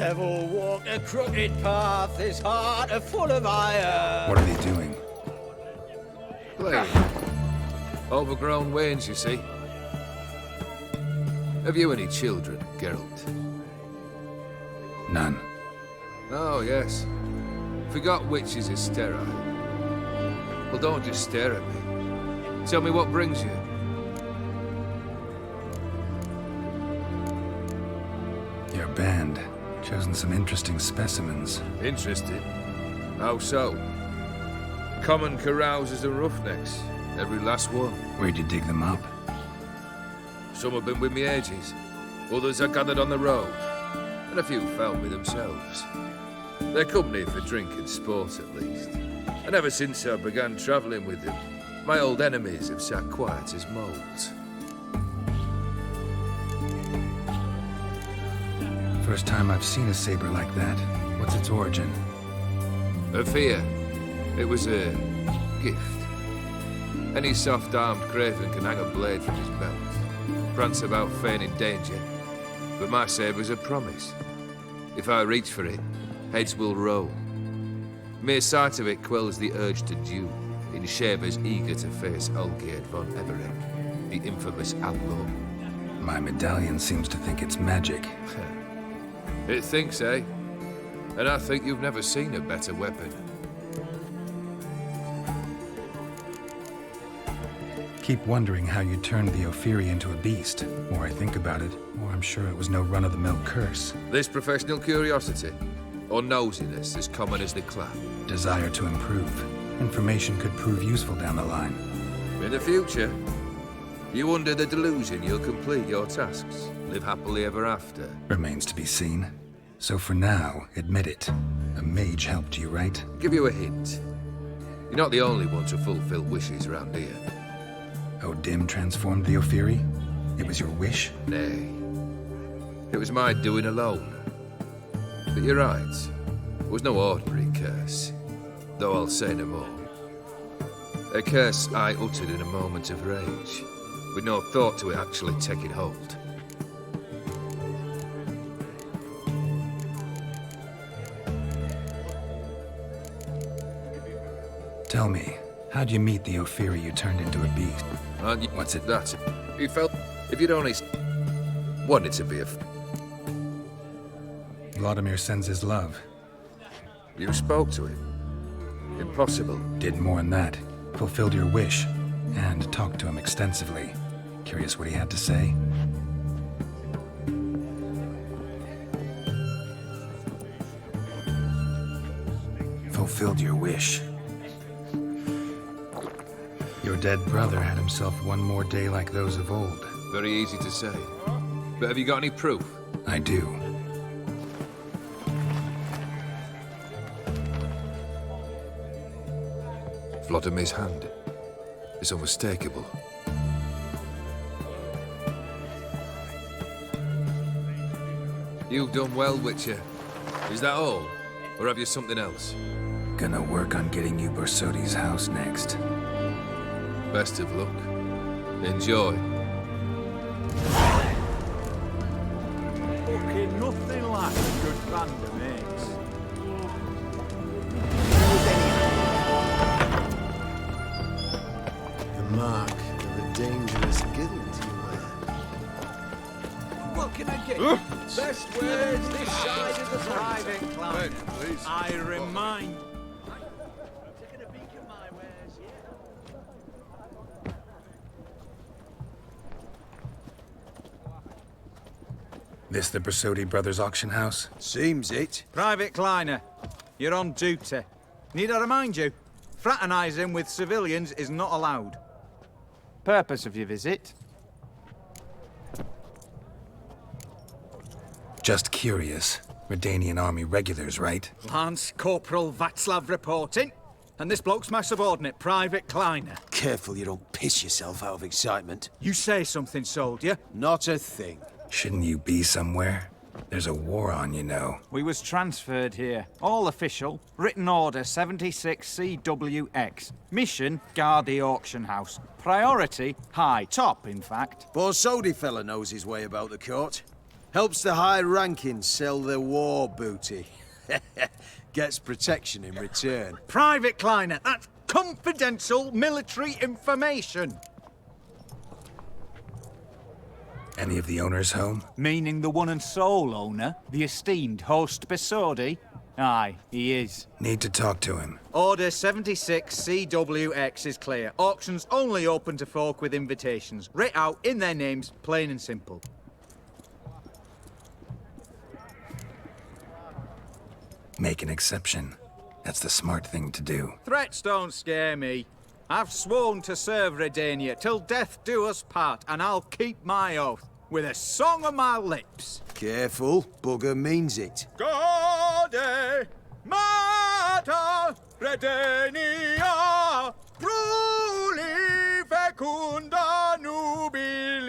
Devil walk a crooked path, his heart are full of iron. What are they doing? Playing. Overgrown wains, you see. Have you any children, Geralt? None. Oh, yes. Forgot witches is sterile. Well, don't just stare at me. Tell me what brings you. Your band. Chosen some interesting specimens. Interested? How so? Common carousers and roughnecks. Every last one. Where'd you dig them up? Some have been with me ages. Others I gathered on the road. And a few found me themselves. They're company for drink and sport, at least. And ever since I began travelling with them, my old enemies have sat quiet as moles. First time I've seen a saber like that. What's its origin? A fear. It was a gift. Any soft-armed craven can hang a blade from his belt, prance about feigning danger. But my saber's a promise. If I reach for it, heads will roll. Mere sight of it quells the urge to duel in shavers eager to face Olgierd von Everett, the infamous outlaw. My medallion seems to think it's magic. It thinks, eh? And I think you've never seen a better weapon. Keep wondering how you turned the Ophiri into a beast. The more I think about it, the more I'm sure it was no run-of-the-mill curse. This professional curiosity, or nosiness as common as the clap. Desire to improve. Information could prove useful down the line. In the future, you under the delusion you'll complete your tasks, live happily ever after. Remains to be seen. So for now, admit it. A mage helped you, right? Give you a hint. You're not the only one to fulfill wishes around here. O'Dim transformed the Ophiri? It was your wish? Nay. It was my doing alone. But you're right. It was no ordinary curse. Though I'll say no more. A curse I uttered in a moment of rage, with no thought to it actually taking hold. Tell me, how'd you meet the Ophiri you turned into a beast? And What's it? that? You felt if you'd only wanted to be a... Vladimir sends his love. You spoke to him. Impossible. Did more than that. Fulfilled your wish. And talked to him extensively. Curious what he had to say? Fulfilled your wish. Your dead brother had himself one more day like those of old. Very easy to say. But have you got any proof? I do. Vladimir's hand. It's unmistakable. You've done well, Witcher. Is that all? Or have you something else? Gonna work on getting you Borsodi's house next. Best of luck. Enjoy. Fucking nothing like a good band of mates. The mark of a dangerous guild you wear. What can I get you? Best words this side of the private client. Please. I remind... Taking a peek at my wares, yeah? This the Borsodi Brothers auction house? Seems it. Private Kleiner, you're on duty. Need I remind you? Fraternising with civilians is not allowed. Purpose of your visit? Just curious. Redanian army regulars, right? Lance Corporal Václav reporting. And this bloke's my subordinate, Private Kleiner. Careful you don't piss yourself out of excitement. You say something, soldier. Not a thing. Shouldn't you be somewhere? There's a war on, you know. We was transferred here. All official. Written order 76 CWX. Mission, guard the auction house. Priority, high. Top, in fact. Borsodi fella knows his way about the court. Helps the high-rankings sell their war booty. Gets protection in return. Private Kleiner, that's confidential military information. Any of the owners home? Meaning the one and sole owner, the esteemed host Besodi? Aye, he is. Need to talk to him. Order 76 CWX is clear. Auctions only open to folk with invitations. Writ out in their names, plain and simple. Make an exception. That's the smart thing to do. Threats don't scare me. I've sworn to serve Redania till death do us part, and I'll keep my oath with a song on my lips. Careful, bugger means it. Gaude Mater Redania Bruli Fecunda Nubili.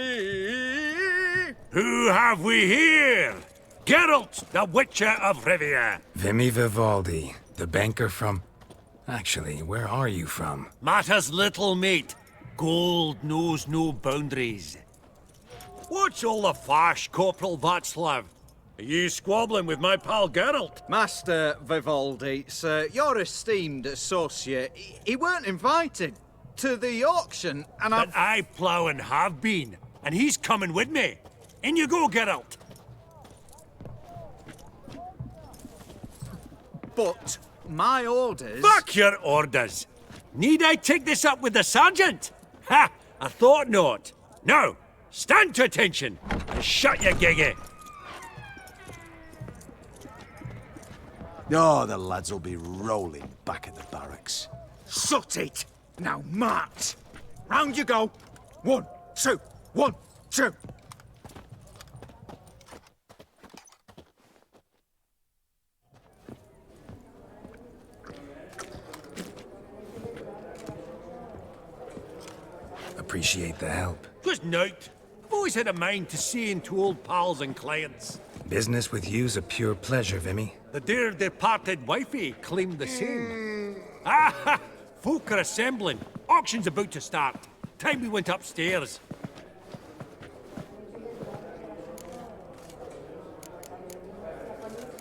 Who have we here? Geralt, the Witcher of Rivia. Vimy Vivaldi, the banker from... Actually, where are you from? Matters little, mate. Gold knows no boundaries. What's all the fash, Corporal Václav? Are you squabbling with my pal Geralt? Master Vivaldi, sir, your esteemed associate, he weren't invited to the auction, and But I plough and have been, and he's coming with me. In you go, Geralt. But my orders... Fuck your orders! Need I take this up with the sergeant? Ha! I thought not. Now, stand to attention and shut your giggy. Oh, the lads will be rolling back at the barracks. Sut it! Now march! Round you go! 1, 2, 1, 2! Appreciate the help. Just note, I've always had a mind to seeing to old pals and clients. Business with you's a pure pleasure, Vimy. The dear departed wifey claimed the same. Ah, folk are assembling. Auction's about to start. Time we went upstairs.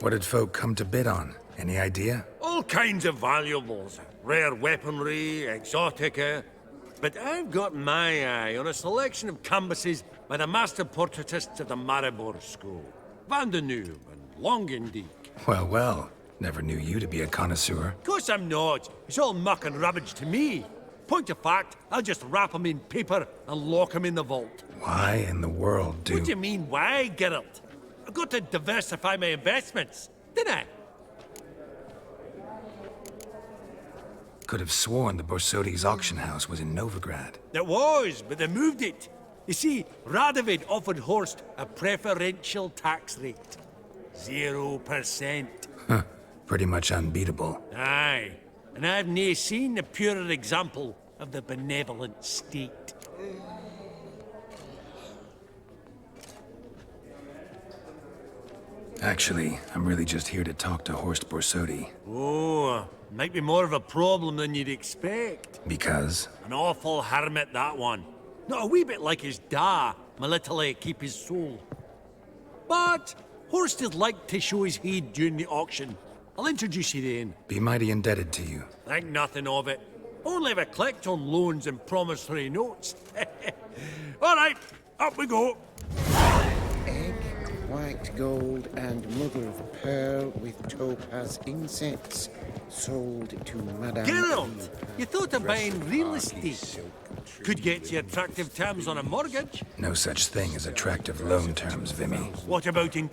What did folk come to bid on? Any idea? All kinds of valuables. Rare weaponry, exotica. But I've got my eye on a selection of canvases by the master portraitists of the Maribor School. Van de Nieuw and Longendijk. Well, well. Never knew you to be a connoisseur. Of course I'm not. It's all muck and rubbish to me. Point of fact, I'll just wrap 'em in paper and lock 'em in the vault. Why in the world do... What do you mean, why, Geralt? I've got to diversify my investments, didn't I? Could have sworn the Borsodi's auction house was in Novigrad. It was, but they moved it. You see, Radovid offered Horst a preferential tax rate. 0%. Huh. Pretty much unbeatable. Aye. And I've nae seen a purer example of the benevolent state. Actually, I'm really just here to talk to Horst Borsodi. Oh, might be more of a problem than you'd expect. Because? An awful hermit, that one. Not a wee bit like his da, my little keep his soul. But Horst is like to show his head during the auction. I'll introduce you then. Be mighty indebted to you. Think nothing of it. Only ever collect on loans and promissory notes. All right, up we go. Egg, white gold, and mother of pearl with topaz incense. Sold to Madame... Geralt, you thought of buying real estate. Could get you attractive terms on a mortgage. No such thing as attractive loan terms, Vimy. What about in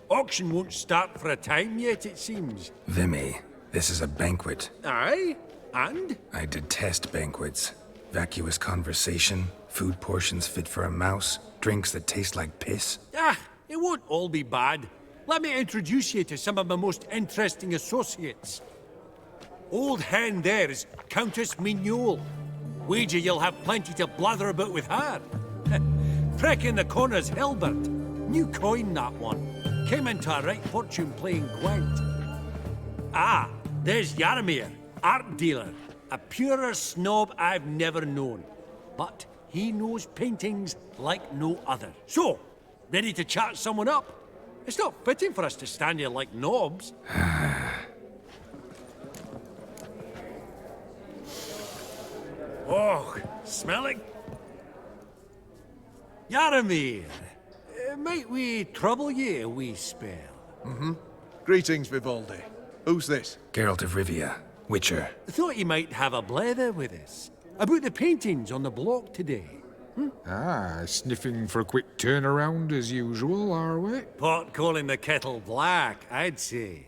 Auction won't start for a time yet, it seems. Vimy, this is a banquet. Aye? And? I detest banquets. Vacuous conversation, food portions fit for a mouse, drinks that taste like piss. Ah, it won't all be bad. Let me introduce you to some of my most interesting associates. Old hen there is Countess Mignol. Wager you'll have plenty to blather about with her. Freck in the corner's Hilbert. New coin, that one. Came into a right fortune playing Gwent. Ah, there's Jaromir, art dealer. A purer snob I've never known. But he knows paintings like no other. So, Ready to chat someone up? It's not fitting for us to stand here like knobs. Oh, smell it? Yaramir, might we trouble ye a wee spell? Greetings, Vivaldi. Who's this? Geralt of Rivia, Witcher. Thought you might have a blether with us. About the paintings on the block today. Ah, sniffing for a quick turnaround as usual, are we? Pot calling the kettle black, I'd say.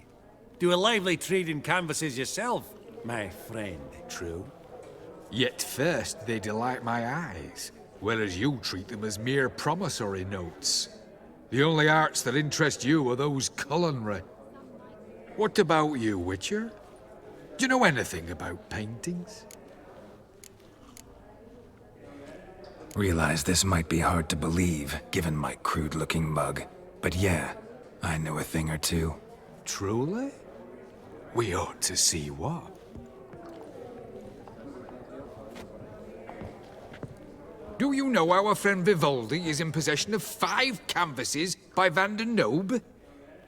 Do a lively trade in canvases yourself, my friend. True. Yet first they delight my eyes, whereas you treat them as mere promissory notes. The only arts that interest you are those culinary. What about you, Witcher? Do you know anything about paintings? Realize this might be hard to believe, given my crude-looking mug. But yeah, I know a thing or two. Truly? We ought to see what. Do you know our friend Vivaldi is in possession of 5 canvases by Van der Noob?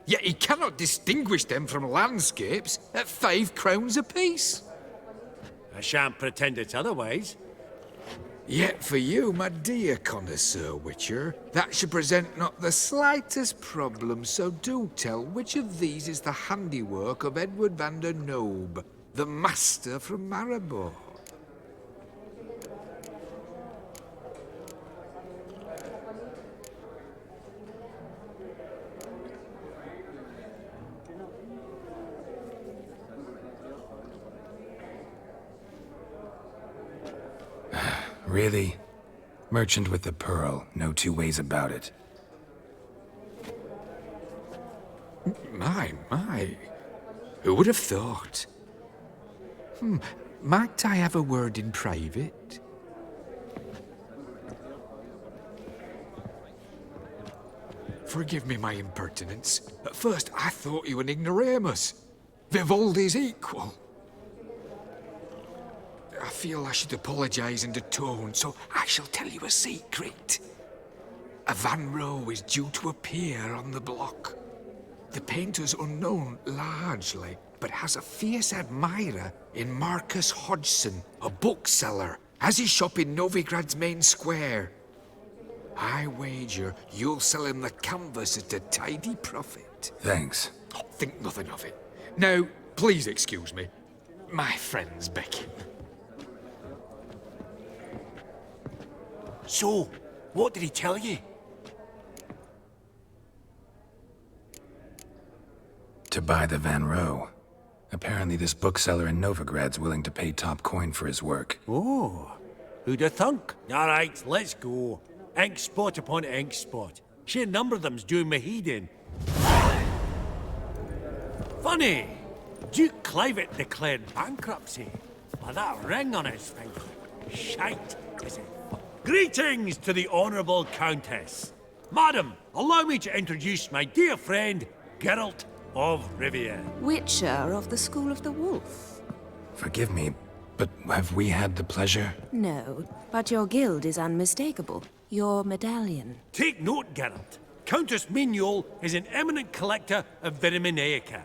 Yet he cannot distinguish them from landscapes at 5 crowns apiece. I shan't pretend it's otherwise. Yet for you, my dear connoisseur Witcher, that should present not the slightest problem, so do tell which of these is the handiwork of Edward van der Noob, the master from Maribor. Really? Merchant with the pearl, no two ways about it. My. Who would have thought? Might I have a word in private? Forgive me my impertinence. At first I thought you an ignoramus. Vivaldi's equal. I feel I should apologize and atone, so I shall tell you a secret. A Van Row is due to appear on the block. The painter's unknown, largely, but has a fierce admirer in Marcus Hodgson, a bookseller, has his shop in Novigrad's main square. I wager you'll sell him the canvas at a tidy profit. Thanks. Think nothing of it. Now, please excuse me. My friend's beckon. So, what did he tell you? To buy the Van Row. Apparently this bookseller in Novigrad's willing to pay top coin for his work. Oh, who'd have thunk? All right, let's go. Ink spot upon ink spot. Sheer number of them's doing me heed in. Funny, Duke Clivet declared bankruptcy. With that ring on his finger. Shite, is it? Greetings to the Honourable Countess. Madam, allow me to introduce my dear friend, Geralt of Rivia. Witcher of the School of the Wolf. Forgive me, but have we had the pleasure? No, but your guild is unmistakable. Your medallion. Take note, Geralt. Countess Mignol is an eminent collector of Vitaminaica.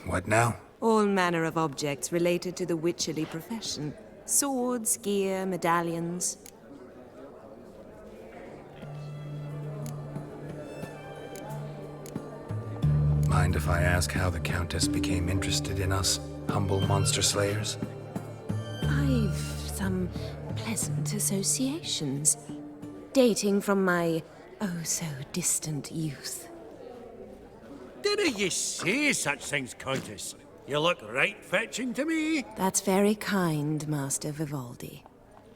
What now? All manner of objects related to the witcherly profession. Swords, gear, medallions. Mind if I ask how the Countess became interested in us, humble monster slayers? I've some pleasant associations, dating from my oh-so-distant youth. Didn't you say such things, Countess? You look right fetching to me. That's very kind, Master Vivaldi.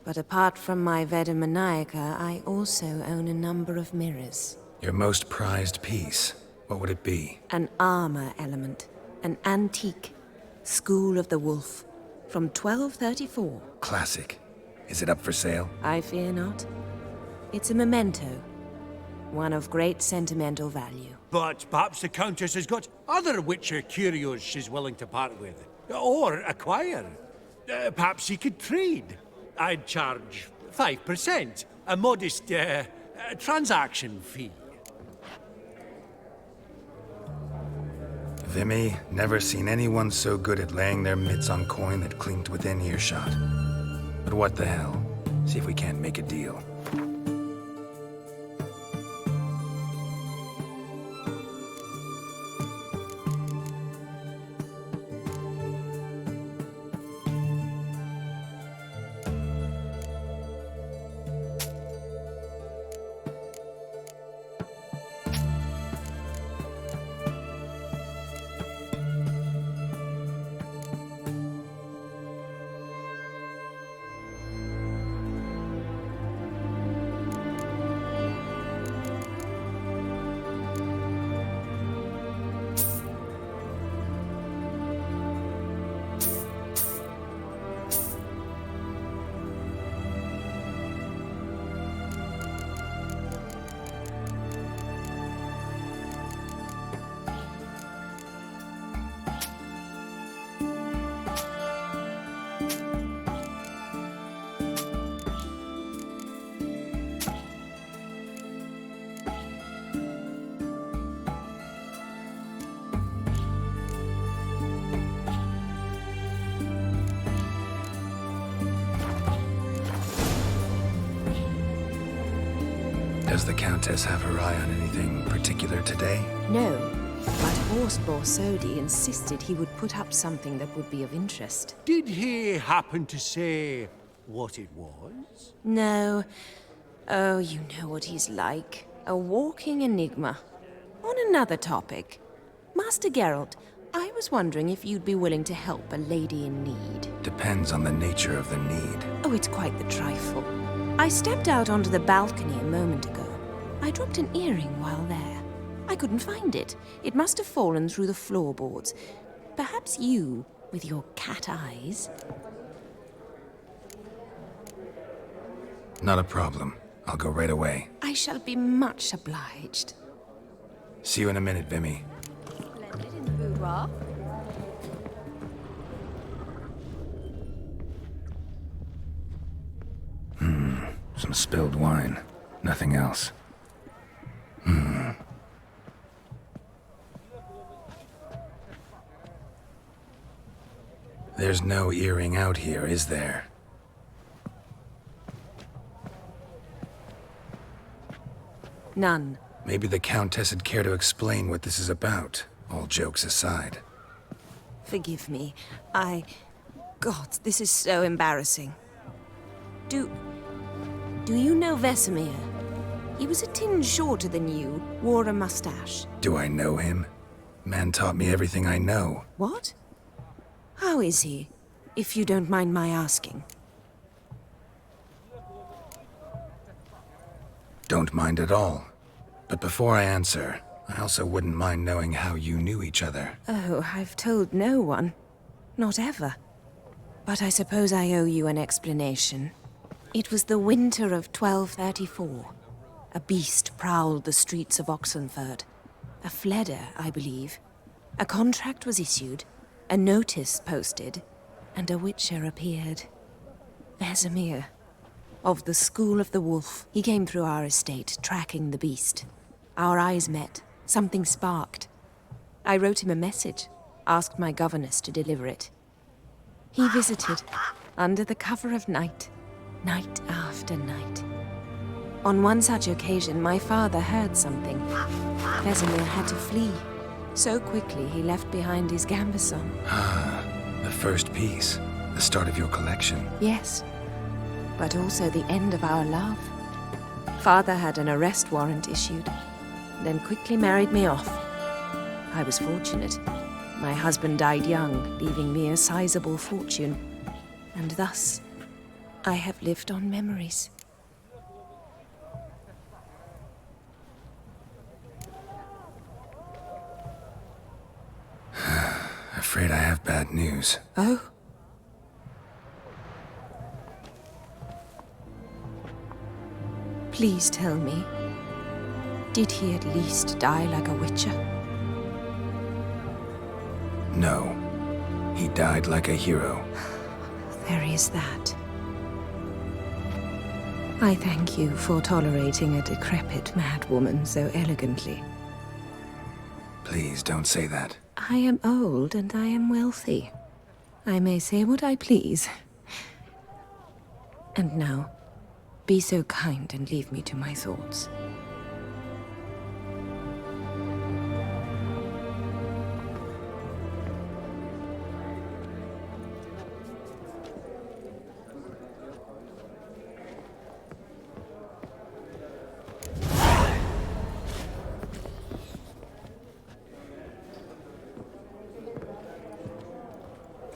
But apart from my Vitaminaica, I also own a number of mirrors. Your most prized piece, what would it be? An armor element, an antique, School of the Wolf, from 1234. Classic. Is it up for sale? I fear not. It's a memento, one of great sentimental value. But perhaps the Countess has got other Witcher curios she's willing to part with. Or acquire. Perhaps she could trade. I'd charge 5%. A modest A transaction fee. Vimy, never seen anyone so good at laying their mitts on coin that clinked within earshot. But what the hell? See if we can't make a deal. Does the Countess have her eye on anything particular today? No, but Horst Borsodi insisted he would put up something that would be of interest. Did he happen to say what it was? No. Oh, you know what he's like. A walking enigma. On another topic. Master Geralt, I was wondering if you'd be willing to help a lady in need. Depends on the nature of the need. Oh, it's quite the trifle. I stepped out onto the balcony a moment ago. I dropped an earring while there. I couldn't find it. It must have fallen through the floorboards. Perhaps you, with your cat eyes... Not a problem. I'll go right away. I shall be much obliged. See you in a minute, Vimy. Splendid in the boudoir. Some spilled wine. Nothing else. There's no earring out here, is there? None. Maybe the Countess would care to explain what this is about, all jokes aside. Forgive me. God, this is so embarrassing. Do you know Vesemir? He was a tinge shorter than you, wore a mustache. Do I know him? Man taught me everything I know. What? How is he, if you don't mind my asking? Don't mind at all. But before I answer, I also wouldn't mind knowing how you knew each other. Oh, I've told no one. Not ever. But I suppose I owe you an explanation. It was the winter of 1234. A beast prowled the streets of Oxenford. A fleder, I believe. A contract was issued, a notice posted, and a witcher appeared. Vesemir. Of the School of the Wolf. He came through our estate, tracking the beast. Our eyes met. Something sparked. I wrote him a message, asked my governess to deliver it. He visited, under the cover of night, night after night. On one such occasion, my father heard something. Vesemir had to flee. So quickly, he left behind his gambeson. Ah, the first piece. The start of your collection. Yes, but also the end of our love. Father had an arrest warrant issued, then quickly married me off. I was fortunate. My husband died young, leaving me a sizable fortune. And thus, I have lived on memories. Afraid I have bad news. Oh? Please tell me, did he at least die like a witcher? No. He died like a hero. There is that. I thank you for tolerating a decrepit madwoman so elegantly. Please don't say that. I am old and I am wealthy. I may say what I please. And now, be so kind and leave me to my thoughts.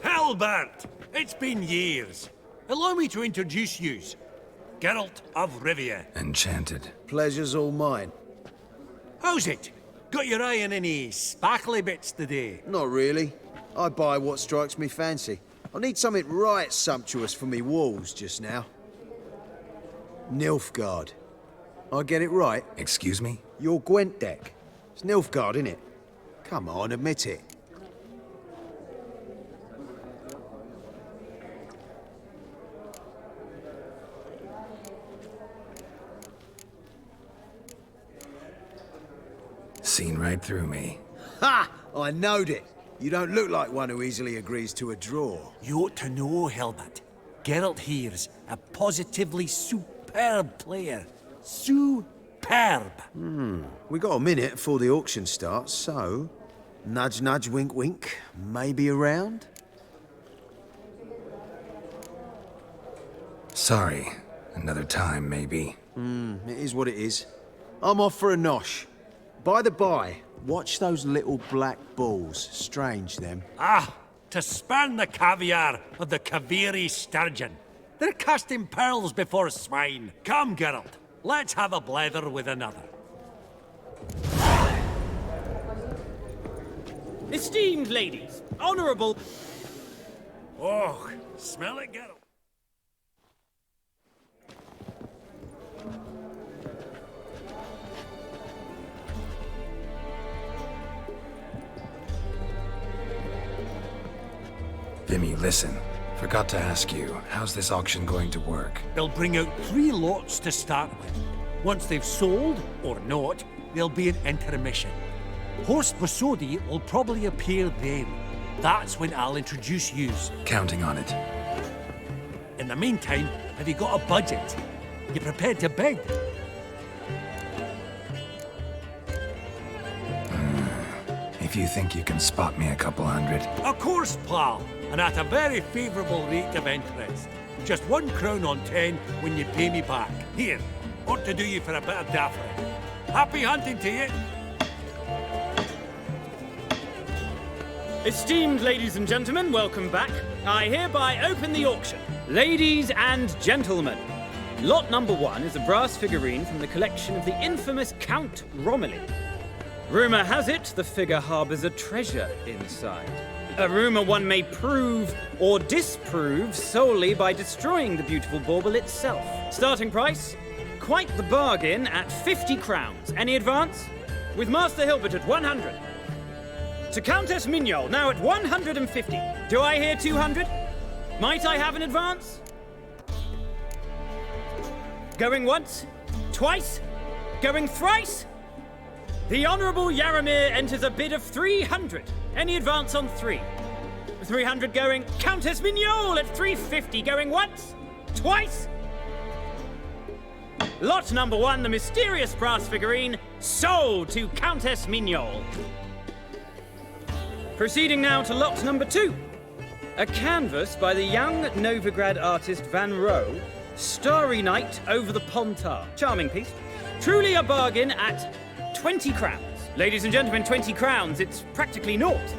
Albert! It's been years. Allow me to introduce yous. Geralt of Rivia. Enchanted. Pleasure's all mine. How's it? Got your eye on any sparkly bits today? Not really. I buy what strikes me fancy. I need something right sumptuous for me walls just now. Nilfgaard. I get it right? Excuse me? Your Gwent deck. It's Nilfgaard, innit? Come on, admit it. Seen right through me. Ha! I knowed it. You don't look like one who easily agrees to a draw. You ought to know, Helmut. Geralt here's a positively superb player. Superb. We got a minute before the auction starts, so... Nudge, nudge, wink, wink. Maybe around? Sorry. Another time, maybe. It is what it is. I'm off for a nosh. By the by, watch those little black balls. Strange, them. Ah, to spurn the caviar of the Kaviri sturgeon. They're casting pearls before swine. Come, Geralt, let's have a blether with another. Esteemed ladies, honourable... Oh, smell it, Geralt. Vimy, listen. Forgot to ask you, how's this auction going to work? They'll bring out 3 lots to start with. Once they've sold, or not, there'll be an intermission. Horst Bosodi will probably appear then. That's when I'll introduce yous. Counting on it. In the meantime, have you got a budget? You prepared to bid? If you think you can spot me a couple hundred. Of course, pal, and at a very favourable rate of interest. Just 1 crown on 10 when you pay me back. Here, ought to do you for a bit of daffodil. Happy hunting to you. Esteemed ladies and gentlemen, welcome back. I hereby open the auction. Ladies and gentlemen, lot number 1 is a brass figurine from the collection of the infamous Count Romilly. Rumour has it the figure harbours a treasure inside. A rumour one may prove or disprove solely by destroying the beautiful bauble itself. Starting price? Quite the bargain at 50 crowns. Any advance? With Master Hilbert at 100. To Countess Mignol, now at 150. Do I hear 200? Might I have an advance? Going once? Twice? Going thrice? The Honourable Yaramir enters a bid of 300. Any advance on 3? 300 going. Countess Mignol at 350. Going once? Twice? Lot number 1, the mysterious brass figurine, sold to Countess Mignol. Proceeding now to lot number 2. A canvas by the young Novigrad artist Van Rohe, Starry Night over the Pontar. Charming piece. Truly a bargain at 20 crowns. Ladies and gentlemen, 20 crowns, it's practically naught.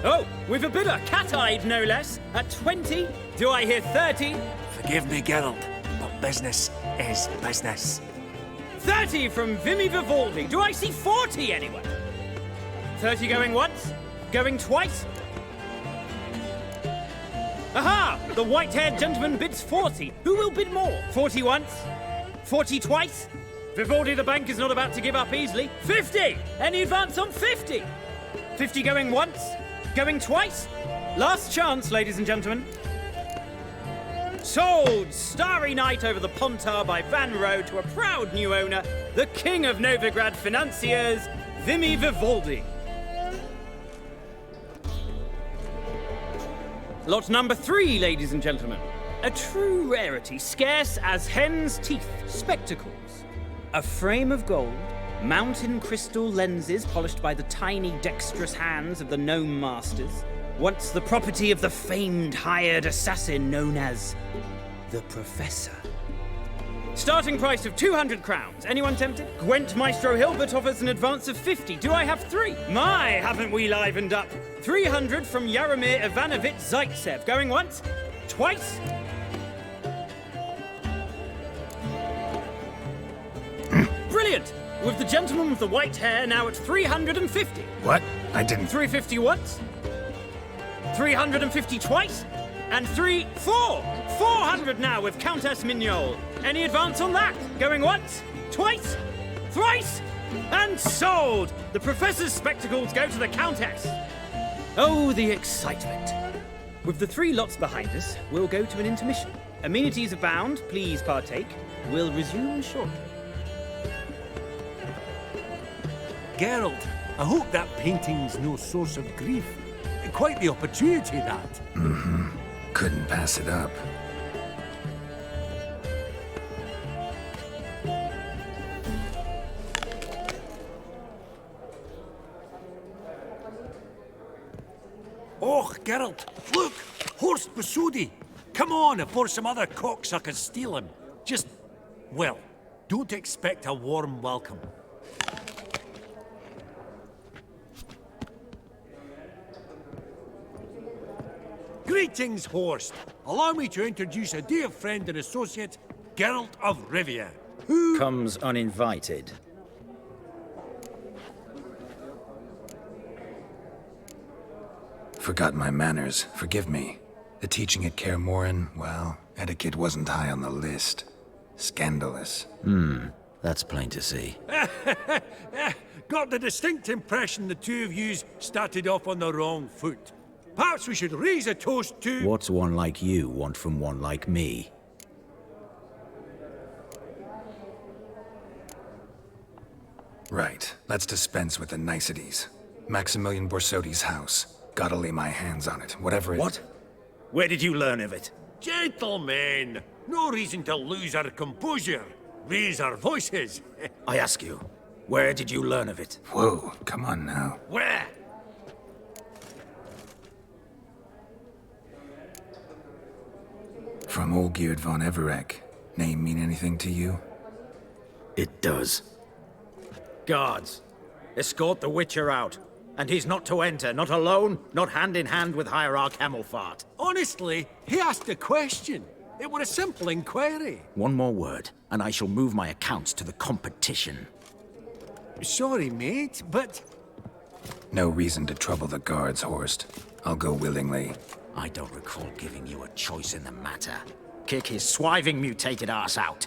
Oh, we've a bidder, cat-eyed no less, at 20. Do I hear 30? Forgive me, Geralt, but business is business. 30 from Vimy Vivaldi. Do I see 40 anywhere? 30 going once? Going twice? Aha! The white-haired gentleman bids 40. Who will bid more? 40 once? 40 twice? Vivaldi the bank is not about to give up easily. 50! Any advance on 50? 50 going once? Going twice? Last chance, ladies and gentlemen. Sold! Starry night over the Pontar by Van Road to a proud new owner, the king of Novigrad financiers, Vimy Vivaldi. Lot number 3, ladies and gentlemen. A true rarity, scarce as hen's teeth, spectacles. A frame of gold, mountain crystal lenses polished by the tiny dexterous hands of the gnome masters. Once the property of the famed hired assassin known as the Professor. Starting price of 200 crowns. Anyone tempted? Gwent Maestro Hilbert offers an advance of 50. Do I have 3? My, haven't we livened up? 300 from Yaromir Ivanovich Zaitsev. Going once? Twice? Brilliant! With the gentleman with the white hair now at 350. What? I didn't... 350 once? 350 twice? And 400 now with Countess Mignol. Any advance on that? Going once? Twice? Thrice? And sold! The Professor's spectacles go to the Countess. Oh, the excitement. With the 3 lots behind us, we'll go to an intermission. Amenities abound, please partake. We'll resume shortly. Geralt, I hope that painting's no source of grief. Quite the opportunity, that. Mm-hmm. Couldn't pass it up. Oh, Geralt, look! Horst Besudi! Come on, before some other cocksuckers steal him. Just, well, don't expect a warm welcome. Greetings, Horst. Allow me to introduce a dear friend and associate, Geralt of Rivia, who... comes uninvited. Forgot my manners. Forgive me. The teaching at Kaer Morhen, well, etiquette wasn't high on the list. Scandalous. That's plain to see. Got the distinct impression the two of yous started off on the wrong foot. Perhaps we should raise a toast to... What's one like you want from one like me? Right. Let's dispense with the niceties. Maximilian Borsodi's house. Gotta lay my hands on it, whatever it... What? Where did you learn of it? Gentlemen, no reason to lose our composure. Raise our voices. I ask you, where did you learn of it? Whoa, come on now. Where? From Olgierd von Everek. Name mean anything to you? It does. Guards, escort the Witcher out. And he's not to enter, not alone, not hand in hand with Hierarch Hamelfart. Honestly, he asked a question. It were a simple inquiry. One more word, and I shall move my accounts to the competition. Sorry, mate, but... No reason to trouble the guards, Horst. I'll go willingly. I don't recall giving you a choice in the matter. Kick his swiving mutated ass out.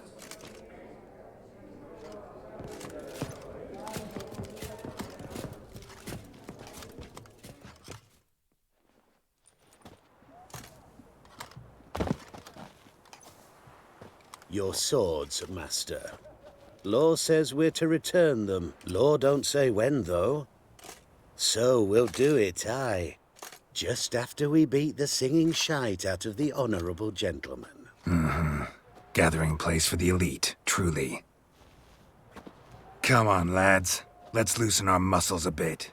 Your swords, master. Law says we're to return them. Law don't say when, though. So we'll do it, aye. Just after we beat the singing shite out of the honorable gentleman. Mm-hmm. Gathering place for the elite, truly. Come on, lads. Let's loosen our muscles a bit.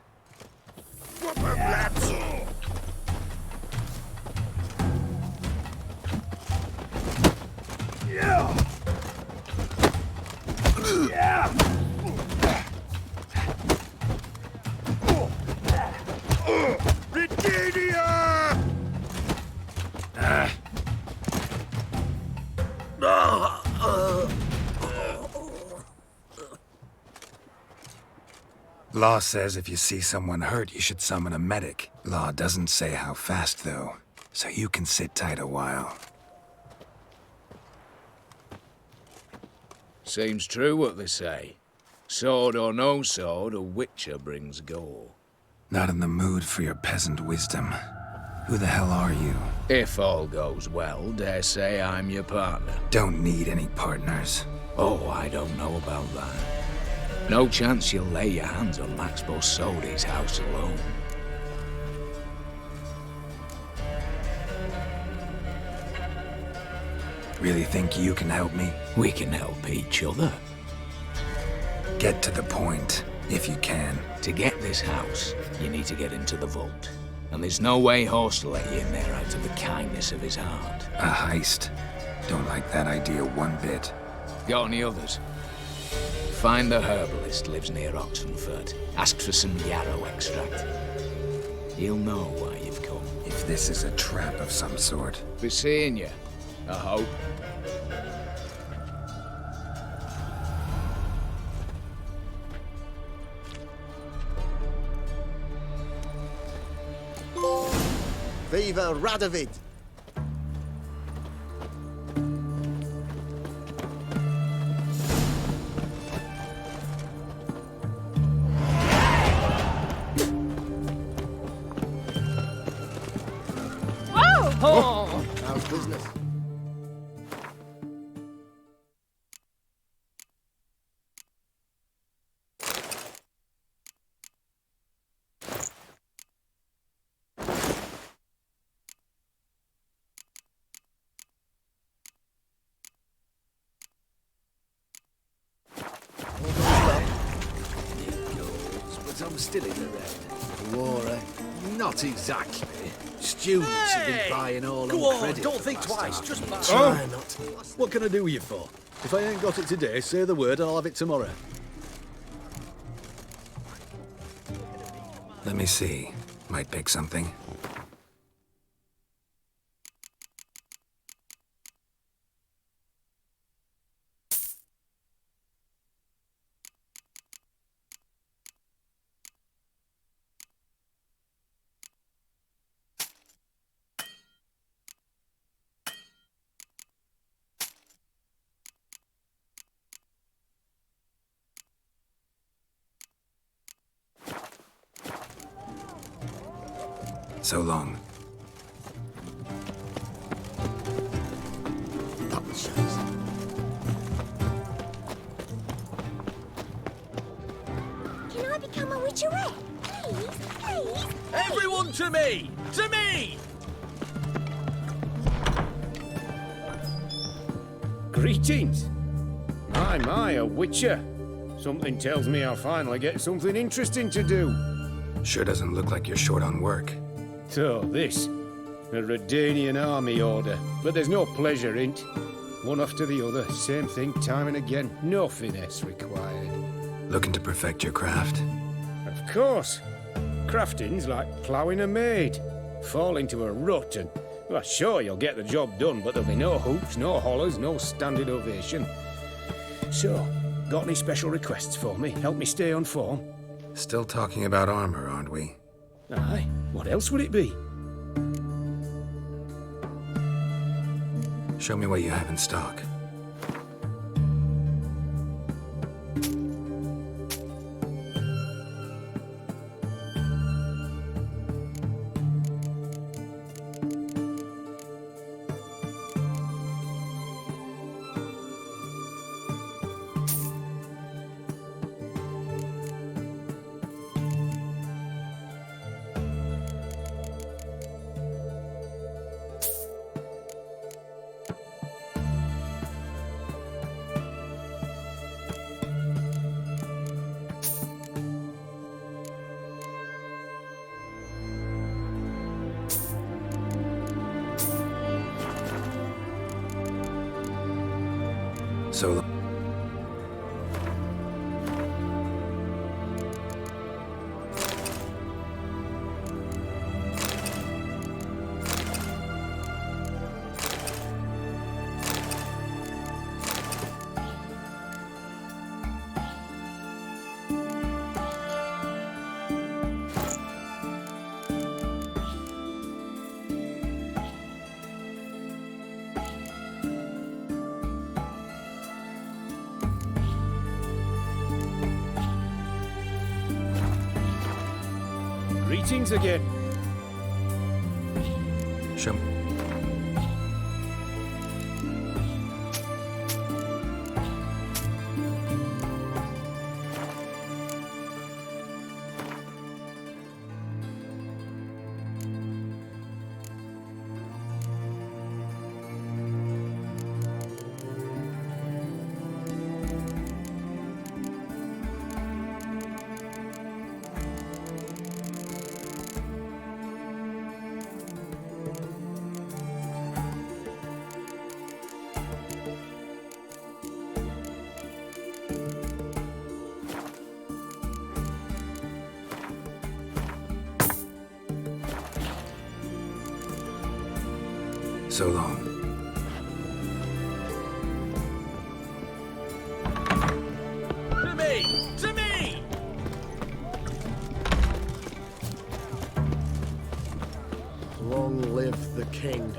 Law says if you see someone hurt, you should summon a medic. Law doesn't say how fast, though, so you can sit tight a while. Seems true what they say. Sword or no sword, a witcher brings gore. Not in the mood for your peasant wisdom. Who the hell are you? If all goes well, dare say I'm your partner. Don't need any partners. Oh, I don't know about that. No chance you'll lay your hands on Max Bosodi's house alone. Really think you can help me? We can help each other. Get to the point, if you can. To get this house, you need to get into the vault. And there's no way Horst will let you in there out of the kindness of his heart. A heist. Don't like that idea one bit. Got any others? Find the herbalist lives near Oxenfurt. Ask for some yarrow extract. He'll know why you've come. If this is a trap of some sort. Be seeing you, I hope. Viva Radovid! Oh! How's business? But I'm still in the red. The war, eh? Not exactly. Students have been buying all Go on on, credit. don't for think the twice, last just half buy. year. Try not to. What can I do you for? If I ain't got it today, say the word and I'll have it tomorrow. Let me see. Might pick something. So long. Can I become a witcherette? Please, please. Everyone to me! To me! Greetings. My, a witcher. Something tells me I'll finally get something interesting to do. Sure doesn't look like you're short on work. So, this. A REDengine army order. But there's no pleasure in 't. One after the other, same thing time and again. No finesse required. Looking to perfect your craft? Of course. Crafting's like ploughing a maid. Fall into a rut and... Well, sure, you'll get the job done, but there'll be no hoops, no hollers, no standing ovation. So, got any special requests for me? Help me stay on form? Still talking about armor, aren't we? Aye. What else would it be? Show me what you have in stock. So long. Greetings again. Show me. So long. To me! To me! Long live the king.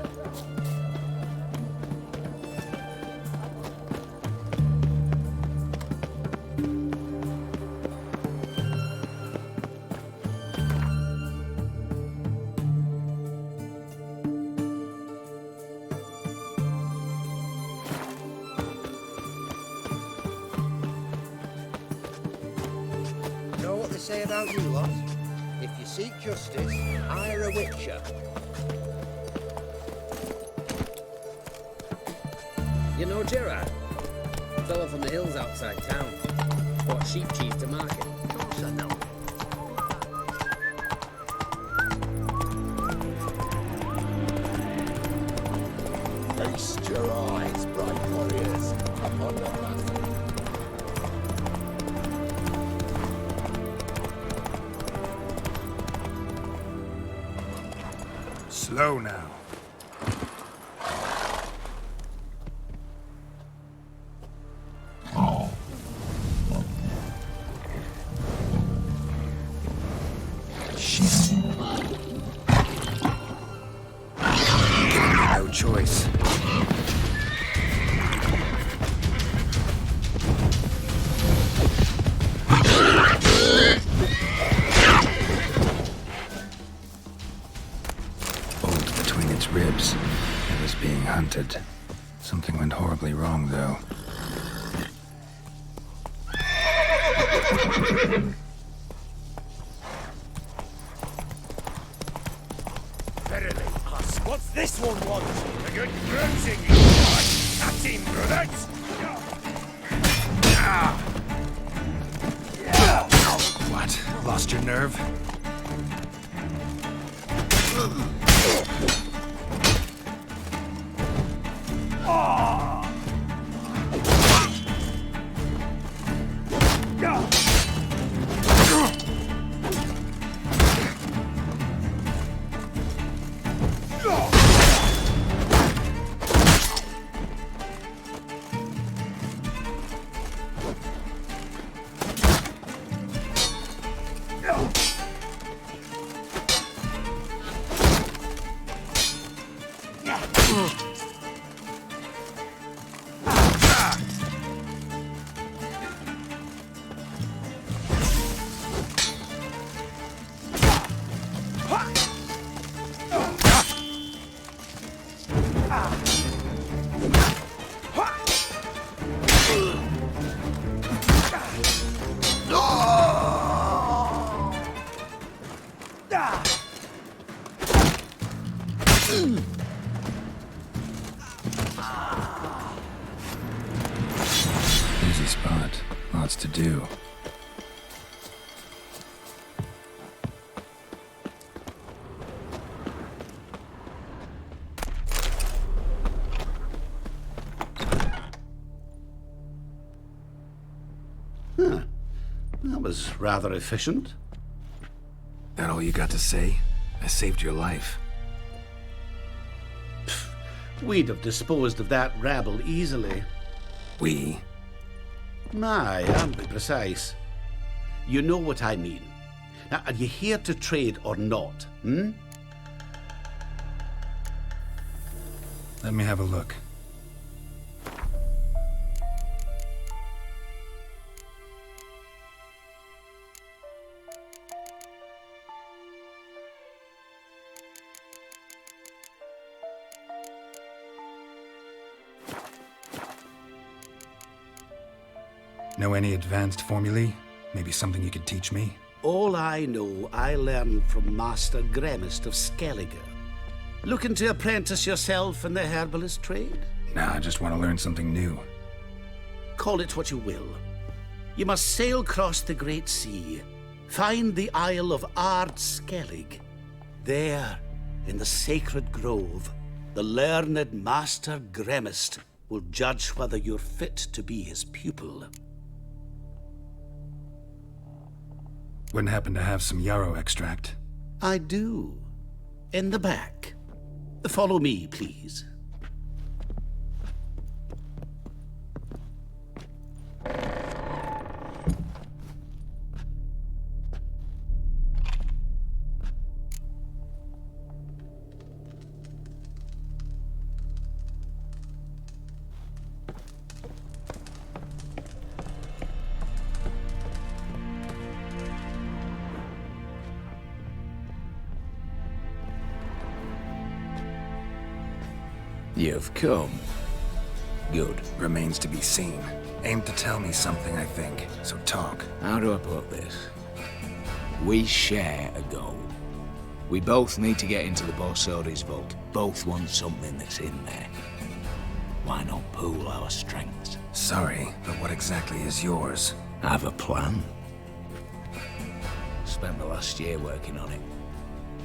Know what they say about you lot? If you seek justice, hire a witcher. You know Gerard? Fellow from the hills outside town. Bought sheep cheese to market. Of course I know. Feast your eyes, bright warriors, upon the battle. Slow now. Shit. No choice. Between its ribs, it was being hunted. Something went horribly wrong, though. Verily, us. What's this one want? A good bruising, you want. At him, brothers! What? Lost your nerve? Easy spot. Lots to do. Huh. That was rather efficient. That all you got to say? I saved your life. We'd have disposed of that rabble easily. We? Aye, I'll be precise. You know what I mean. Now, are you here to trade or not, hmm? Let me have a look. Know any advanced formulae? Maybe something you could teach me? All I know, I learned from Master Gremist of Skellige. Looking to apprentice yourself in the herbalist trade? Nah, I just want to learn something new. Call it what you will. You must sail across the Great Sea, find the Isle of Ard Skellig. There, in the sacred grove, the learned Master Gremist will judge whether you're fit to be his pupil. Wouldn't happen to have some yarrow extract? I do. In the back. Follow me, please. You've come. Good. Remains to be seen. Aim to tell me something, I think. So talk. How do I put this? We share a goal. We both need to get into the Borsodi's vault. Both want something that's in there. Why not pool our strengths? Sorry, but what exactly is yours? I have a plan. Spent the last year working on it.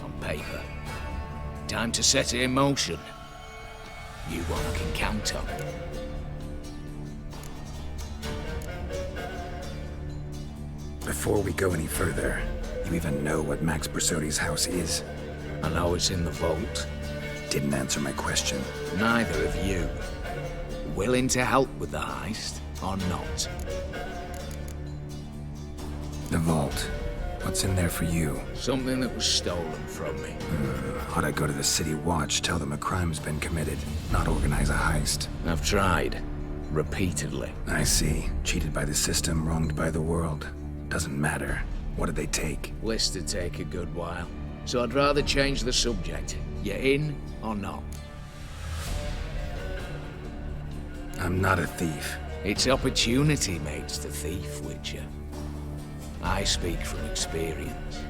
On paper. Time to set it in motion. You one I can count on. Before we go any further, you even know what Max Borsodi's house is? I know it's in the vault. Didn't answer my question. Neither of you. Willing to help with the heist, or not? The vault. What's in there for you? Something that was stolen from me. Ought I go to the City Watch, tell them a crime's been committed, not organize a heist? I've tried. Repeatedly. I see. Cheated by the system, wronged by the world. Doesn't matter. What did they take? List'd take a good while. So I'd rather change the subject. You in or not? I'm not a thief. It's opportunity makes the thief, Witcher. I speak from experience.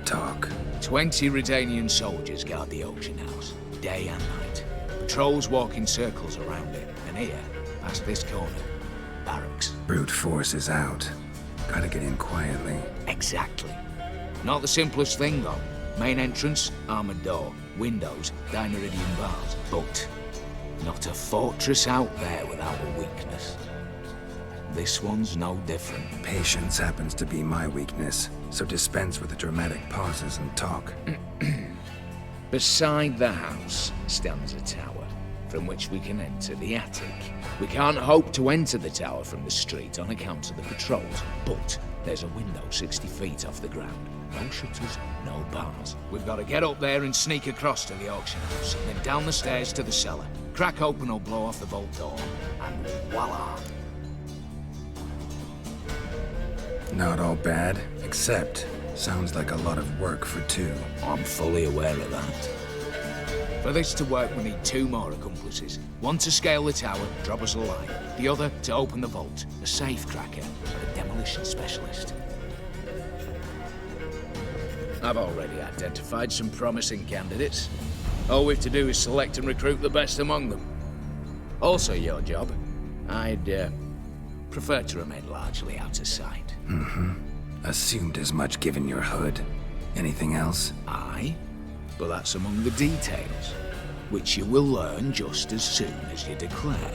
Talk. 20 REDengine soldiers guard the auction house, day and night. Patrols walk in circles around it, and here, past this corner, barracks. Brute force is out. Gotta get in quietly. Exactly. Not the simplest thing, though. Main entrance, armored door, windows, dineridian bars. But not a fortress out there without a weakness. This one's no different. Patience happens to be my weakness, so dispense with the dramatic pauses and talk. Beside the house stands a tower, from which we can enter the attic. We can't hope to enter the tower from the street on account of the patrols, but there's a window 60 feet off the ground. No shutters, no bars. We've got to get up there and sneak across to the auction house, then down the stairs to the cellar. Crack open or blow off the vault door, and voila! Not all bad, except sounds like a lot of work for two. I'm fully aware of that. For this to work, we need 2 more accomplices. One to scale the tower, drop us a line. The other to open the vault, a safe cracker, or a demolition specialist. I've already identified some promising candidates. All we've to do is select and recruit the best among them. Also your job. I'd prefer to remain largely out of sight. Assumed as much given your hood. Anything else? Aye, but that's among the details, which you will learn just as soon as you declare.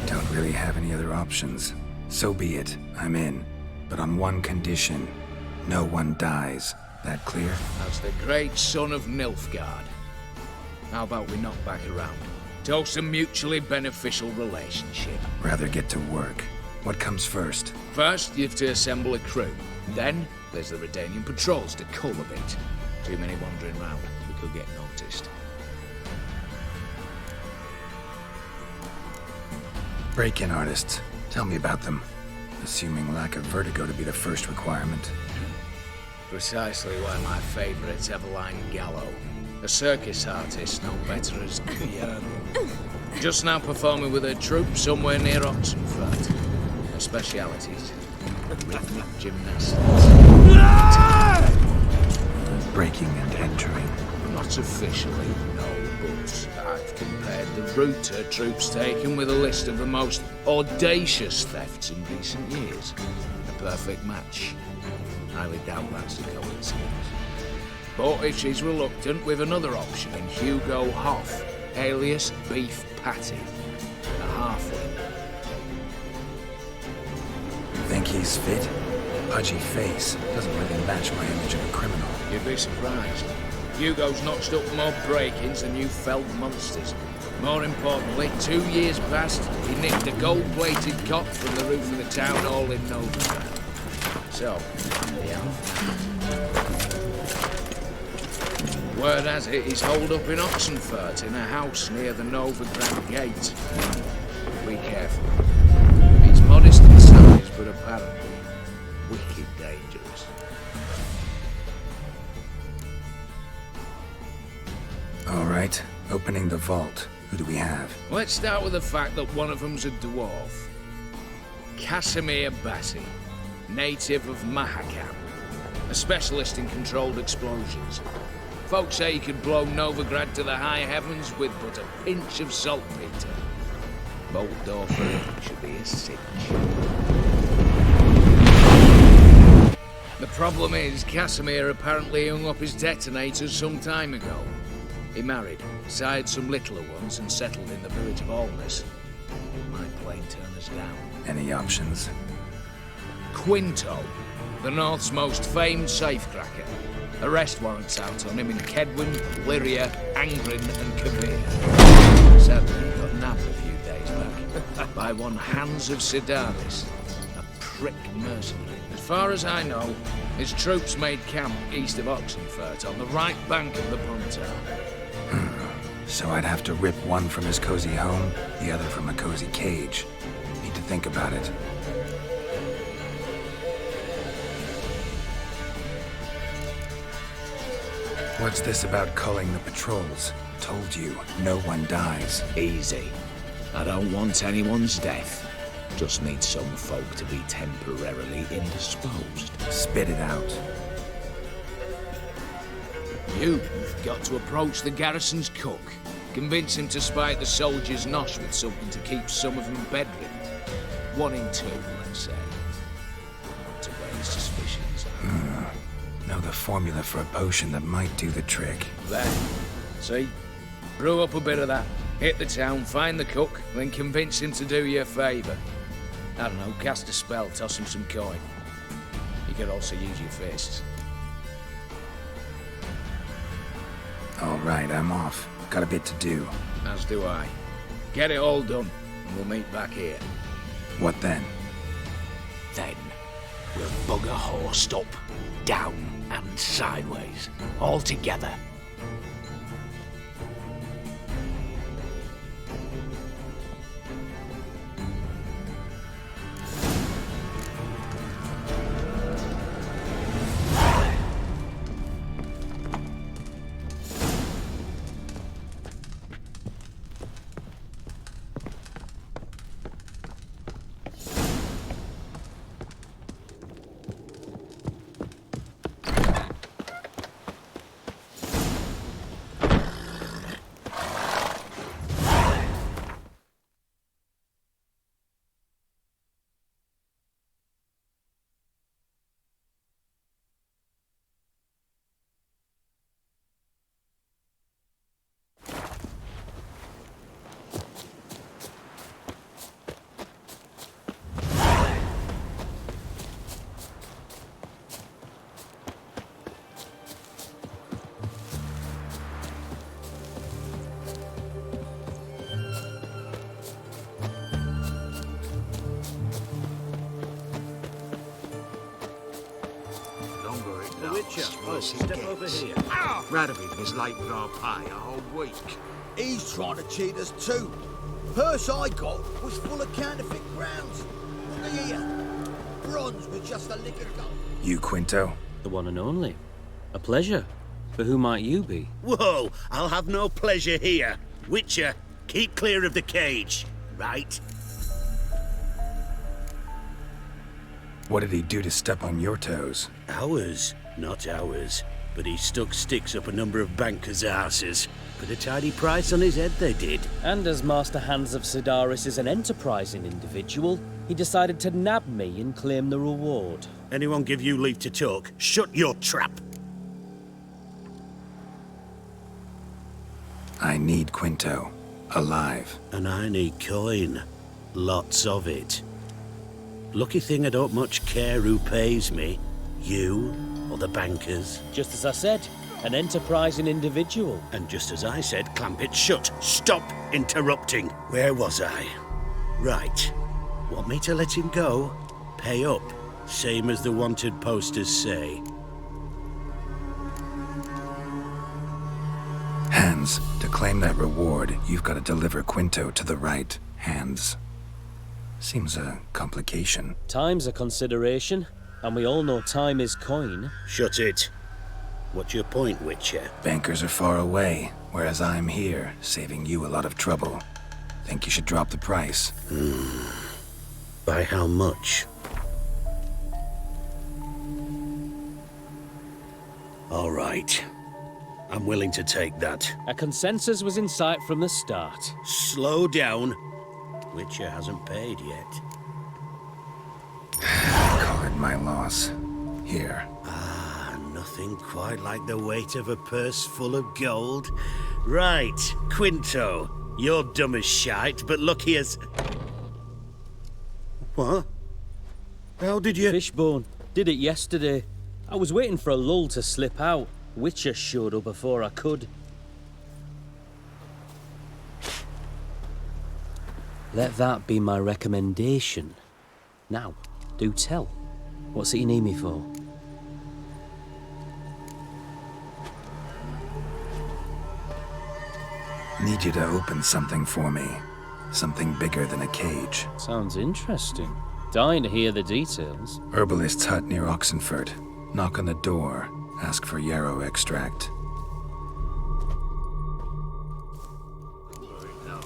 Don't really have any other options. So be it, I'm in. But on one condition. No one dies. That clear? As the great son of Nilfgaard. How about we knock back around? Toast a mutually beneficial relationship. Rather get to work. What comes first? First, you have to assemble a crew. Then, there's the REDengine patrols to cull a bit. Too many wandering round. We could get noticed. Break-in artists. Tell me about them. Assuming lack of vertigo to be the first requirement. Precisely why my favourite's Eveline Gallo. A circus artist, no better as Just now performing with her troupe somewhere near Oxenford. Her specialities, rhythmic gymnastics. Breaking and entering. Not officially, no, but I've compared the route her troope's taken with a list of the most audacious thefts in recent years. A perfect match. Highly doubt that's a coincidence. But if she's reluctant, with another option in Hugo Hoff, alias Beef Patty, a halfling. Think he's fit? Pudgy face doesn't really match my image of a criminal. You'd be surprised. Hugo's notched up more break-ins than you felled monsters. More importantly, 2 years past, he nicked a gold-plated cot from the roof of the town hall in Novigrad. So, yeah. Word has it he's holed up in Oxenfurt in a house near the Novigrad gate. Be careful. He's modest in size, but apparently wicked dangerous. All right, opening the vault. Who do we have? Let's start with the fact that one of them's a dwarf. Casimir Bassi, native of Mahakam, a specialist in controlled explosions. Folks say he could blow Novigrad to the high heavens with but a pinch of saltpeter. Bolt door for him should be a cinch. The problem is, Casimir apparently hung up his detonators some time ago. He married, sired some littler ones, and settled in the village of Alness. Might plain turn us down. Any options? Quinto, the North's most famed safecracker. Arrest warrants out on him in Kedwin, Lyria, Angren, and Kavir. Sadly, he got nabbed a few days back by one Hans of Sidaris, a prick mercenary. As far as I know, his troops made camp east of Oxenfurt on the right bank of the Pontar. So I'd have to rip one from his cozy home, the other from a cozy cage. Need to think about it. What's this about culling the patrols? Told you, no one dies. Easy. I don't want anyone's death. Just need some folk to be temporarily indisposed. Spit it out. You've got to approach the garrison's cook. Convince him to spike the soldiers' nosh with something to keep some of them bedridden. 1 in 2, let's say. To raise suspicions. Know the formula for a potion that might do the trick. There. See? Brew up a bit of that. Hit the town, find the cook, then convince him to do you a favour. I don't know, cast a spell, toss him some coin. You could also use your fists. All right, I'm off. Got a bit to do. As do I. Get it all done, and we'll meet back here. What then? Then, we'll bugger horsed up, down and sideways, all together. Step over here. Radovid was late with our pay a whole week. He's trying to cheat us too. Purse I got was full of counterfeit grounds. Look here. Bronze with just a lick of gold. You, Quinto? The one and only. A pleasure. But who might you be? Whoa, I'll have no pleasure here. Witcher, Keep clear of the cage, right? What did he do to step on your toes? Ours, not ours. But he stuck sticks up a number of bankers' arses. Put a tidy price on his head, they did. And as Master Hans of Sidaris is an enterprising individual, he decided to nab me and claim the reward. Anyone give you leave to talk? Shut your trap! I need Quinto. Alive. And I need coin. Lots of it. Lucky thing I don't much care who pays me. You or the bankers. Just as I said, an enterprising individual. And just as I said, clamp it shut. Stop interrupting. Where was I? Right. Want me to let him go? Pay up. Same as the wanted posters say. Hans, to claim that reward, you've got to deliver Quinto to the right hands. Seems a complication. Time's a consideration, and we all know time is coin. Shut it. What's your point, Witcher? Bankers are far away, whereas I'm here, saving you a lot of trouble. Think you should drop the price? By how much? All right. I'm willing to take that. A consensus was in sight from the start. Slow down. Witcher hasn't paid yet. Call it my loss. Here. Nothing quite like the weight of a purse full of gold. Right, Quinto. You're dumb as shite, but lucky as... What? How did you... Fishbone. Did it yesterday. I was waiting for a lull to slip out. Witcher showed up before I could. Let that be my recommendation. Now, do tell. What's it you need me for? Need you to open something for me. Something bigger than a cage. Sounds interesting. Dying to hear the details. Herbalist's hut near Oxenford. Knock on the door. Ask for yarrow extract.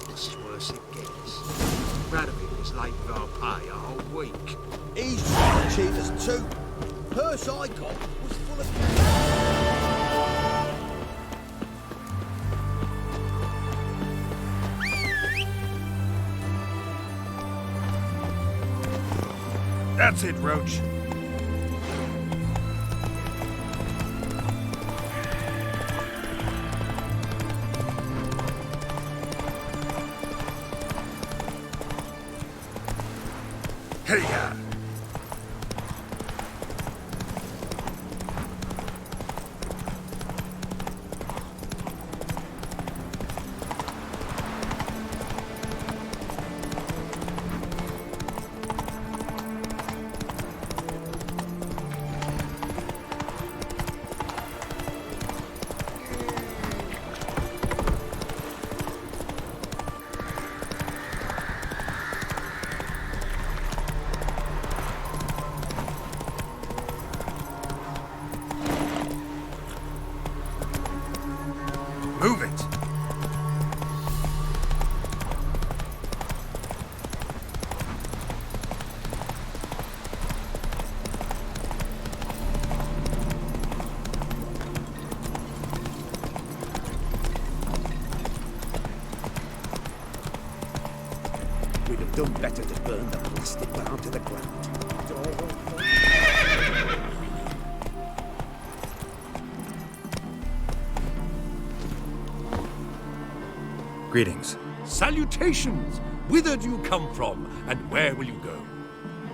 This is worse it gets. Brandenburg was late with our pay a whole week. He's trying to cheat us too. Purse I got was full of cash. That's it, Roach. Hey-ya! Move it! We'd have done better to burn the plastic down to the ground. Greetings. Salutations! Whither do you come from, and where will you go?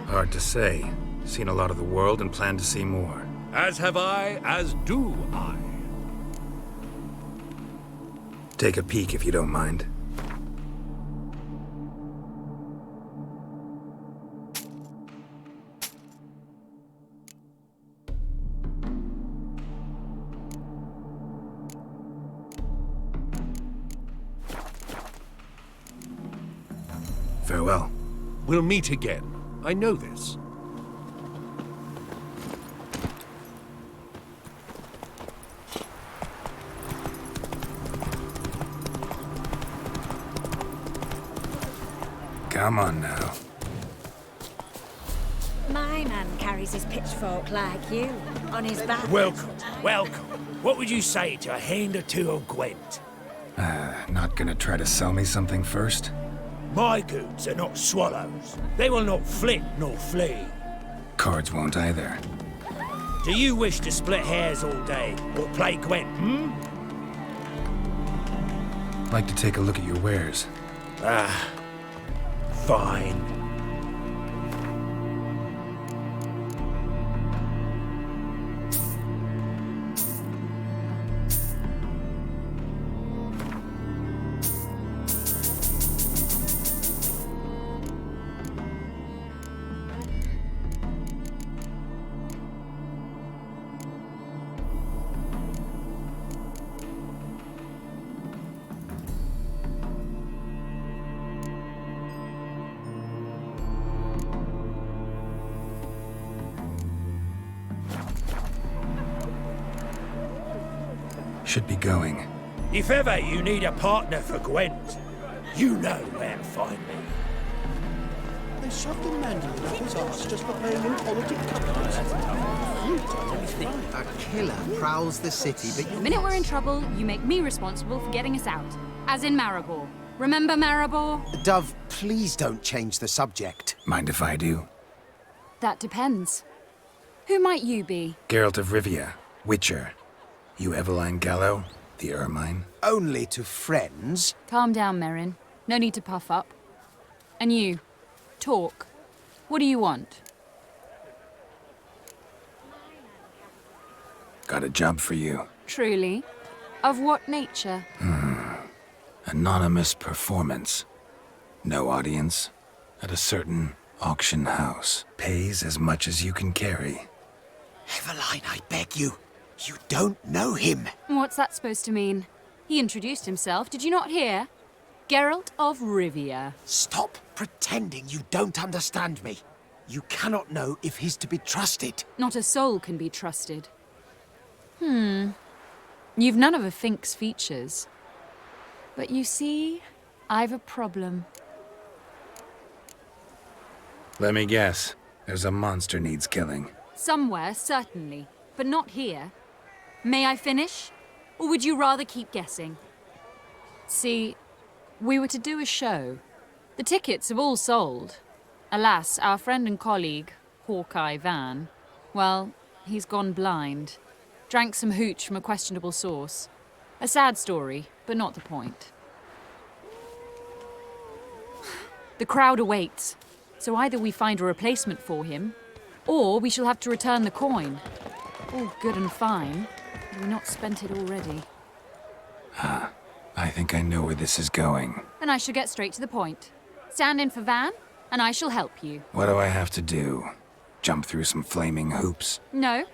Hard to say. Seen a lot of the world and plan to see more. As have I, as do I. Take a peek if you don't mind. Farewell. We'll meet again. I know this. Come on now. My man carries his pitchfork like you, on his back. Welcome, welcome. What would you say to a hand or two of Gwent? Not gonna try to sell me something first? My goods are not swallows. They will not flit nor flee. Cards won't either. Do you wish to split hairs all day, or play Gwent, Like to take a look at your wares. Fine. Should be going. If ever you need a partner for Gwent, you know where to find me. They shoved a mandolin up his arse just for playing in politic companies. A killer prowls the city, but The minute we're in trouble, you make me responsible for getting us out. As in Maribor. Remember Maribor? Dove, please don't change the subject. Mind if I do? That depends. Who might you be? Geralt of Rivia, Witcher. You Eveline Gallo, the Ermine. Only to friends. Calm down, Merrin. No need to puff up. And you, talk. What do you want? Got a job for you. Truly? Of what nature? Anonymous performance. No audience. At a certain auction house. Pays as much as you can carry. Eveline, I beg you. You don't know him. What's that supposed to mean? He introduced himself, did you not hear? Geralt of Rivia. Stop pretending you don't understand me. You cannot know if he's to be trusted. Not a soul can be trusted. You've none of a Fink's features. But you see, I've a problem. Let me guess. There's a monster needs killing. Somewhere, certainly. But not here. May I finish? Or would you rather keep guessing? See, we were to do a show. The tickets have all sold. Alas, our friend and colleague, Hawkeye Van, well, he's gone blind. Drank some hooch from a questionable source. A sad story, but not the point. The crowd awaits, so either we find a replacement for him, or we shall have to return the coin. All good and fine, but we've not spent it already. I think I know where this is going. Then I shall get straight to the point. Stand in for Van, and I shall help you. What do I have to do? Jump through some flaming hoops? No.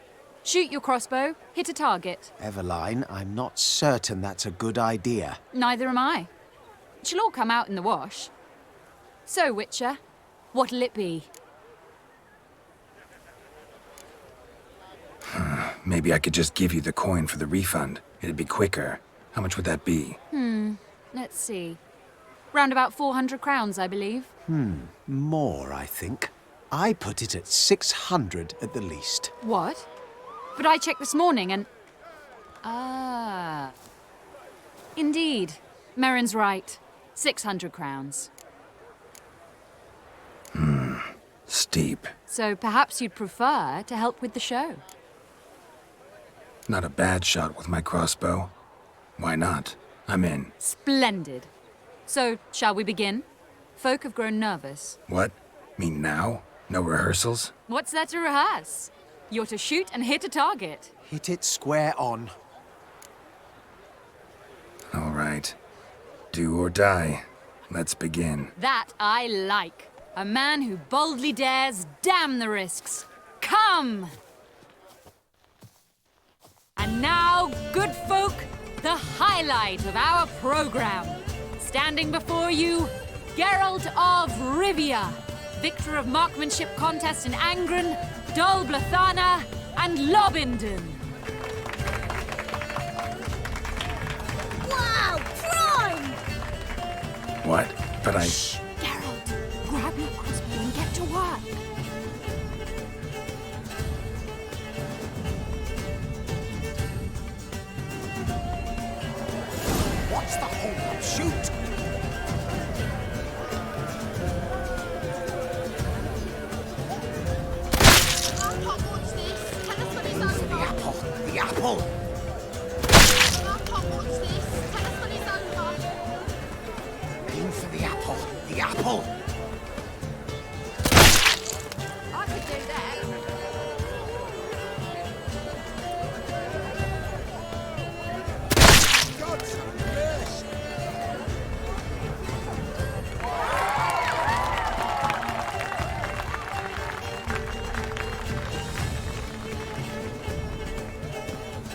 Shoot your crossbow, hit a target. Eveline, I'm not certain that's a good idea. Neither am I. It shall all come out in the wash. So, Witcher, what'll it be? Maybe I could just give you the coin for the refund. It'd be quicker. How much would that be? Let's see. Round about 400 crowns, I believe. More, I think. I put it at 600 at the least. What? But I checked this morning and... Indeed. Merrin's right. 600 crowns. Steep. So perhaps you'd prefer to help with the show. Not a bad shot with my crossbow. Why not? I'm in. Splendid. So, shall we begin? Folk have grown nervous. What? Mean now? No rehearsals? What's there to rehearse? You're to shoot and hit a target. Hit it square on. All right. Do or die. Let's begin. That I like. A man who boldly dares, damn the risks. Come! And now, good folk, the highlight of our program. Standing before you, Geralt of Rivia, victor of marksmanship contests in Angren, Dol Blathana, and Lobindon. Wow, prime! What? But I... Geralt, Shoot! The apple! Aim for the apple! The apple! I could do that. God's mercy!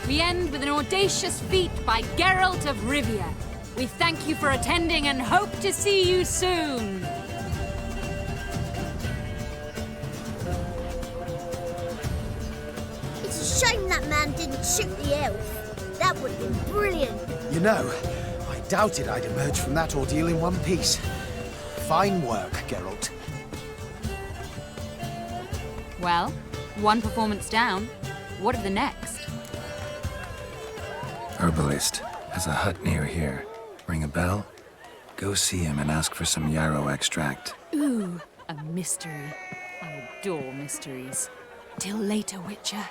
We end with an audacious feat by Geralt of Rivia. We thank you for attending and hope to see you soon. It's a shame that man didn't shoot the elf. That would have been brilliant. You know, I doubted I'd emerge from that ordeal in one piece. Fine work, Geralt. Well, one performance down. What of the next? Herbalist has a hut near here. Ring a bell? Go see him and ask for some yarrow extract. Ooh, a mystery. I adore mysteries. Till later, Witcher.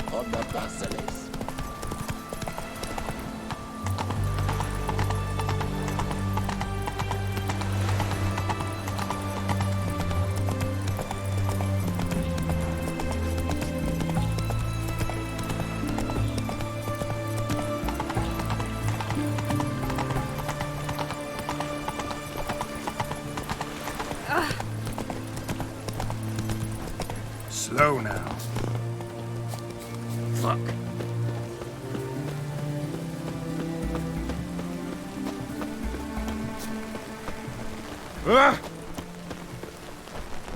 upon the basilisk. Slow now. Fuck.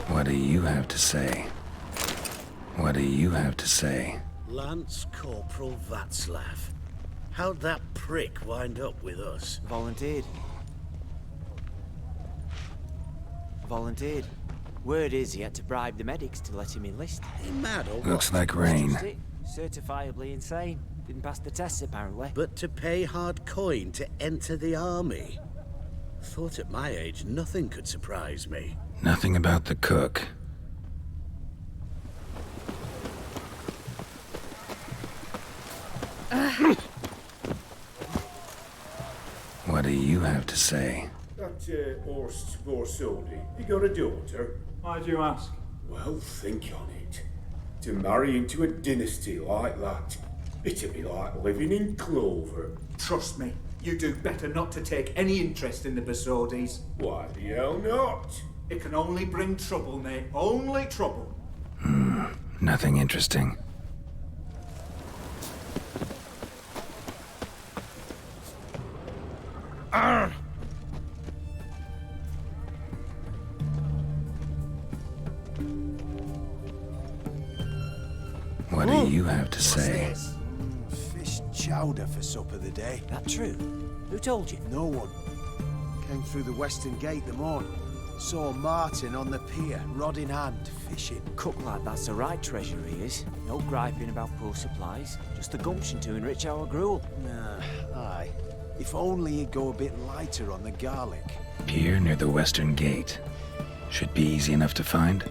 What do you have to say? What do you have to say? Lance Corporal Václav. How'd that prick wind up with us? Volunteered. Word is he had to bribe the medics to let him enlist. He mad or what? Looks like rain. Certifiably insane. Didn't pass the tests, apparently. But to pay hard coin to enter the army? Thought at my age nothing could surprise me. Nothing about the cook. What do you have to say? That Horst Borsodi, he got a daughter. Why do you ask? Well, think on it. To marry into a dynasty like that, it'd be like living in clover. Trust me, you do better not to take any interest in the Borsodis. Why the hell not? It can only bring trouble, mate. Only trouble. Nothing interesting. What do you have to say? Fish chowder for supper the day. That true? Who told you? No one. Came through the western gate the morning. Saw Martin on the pier, rod in hand, fishing. Cook like that's the right treasure he is. No griping about poor supplies. Just the gumption to enrich our gruel. Nah, aye. If only he'd go a bit lighter on the garlic. Pier near the western gate. Should be easy enough to find.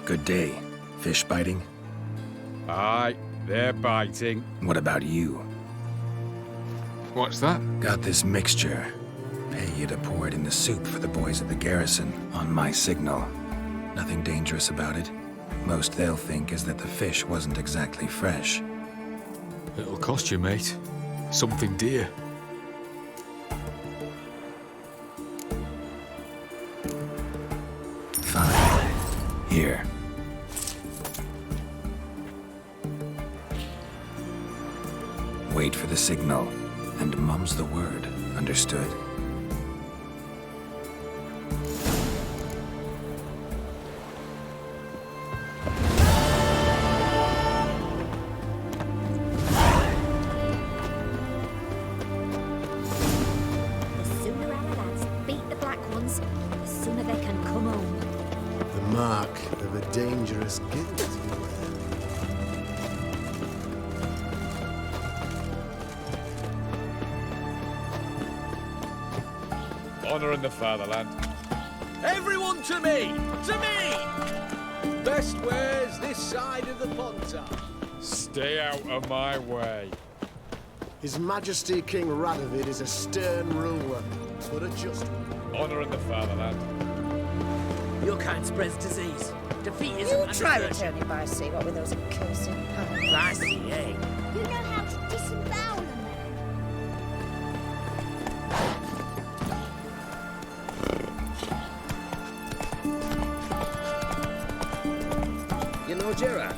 Good day. Fish biting? Aye, they're biting. What about you? What's that? Got this mixture. Pay you to pour it in the soup for the boys at the garrison, on my signal. Nothing dangerous about it. Most they'll think is that the fish wasn't exactly fresh. It'll cost you, mate. Something dear. Fine. Here. Wait for the signal, and mum's the word. Understood? The sooner our lads beat the black ones, the sooner they can come home. The mark of a dangerous guild. Honouring the fatherland. Everyone to me! To me! Best wares this side of the Pontar. Stay out of my way. His Majesty King Radovid is a stern ruler, but a just one. Honouring the fatherland. Your kind spreads disease. Defeatism You and try desertion. returning by sea, what with those accursed pirates. Classy, eh? You know how to disembowel them. You know Gerard?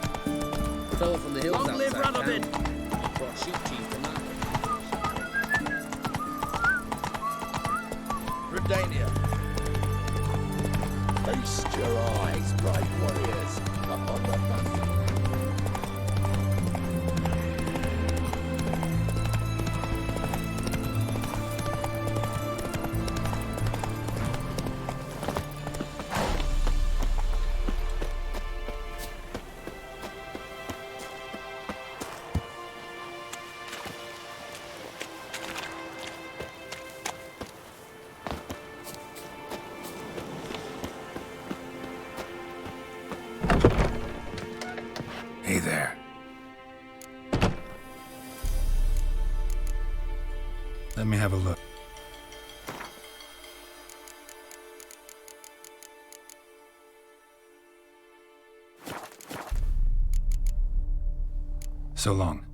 The fellow from the hills Long live outside Radovid! town. Brought sheep cheese to market. Redania. Feast your eyes, brave warriors. Hey there. Let me have a look. So long.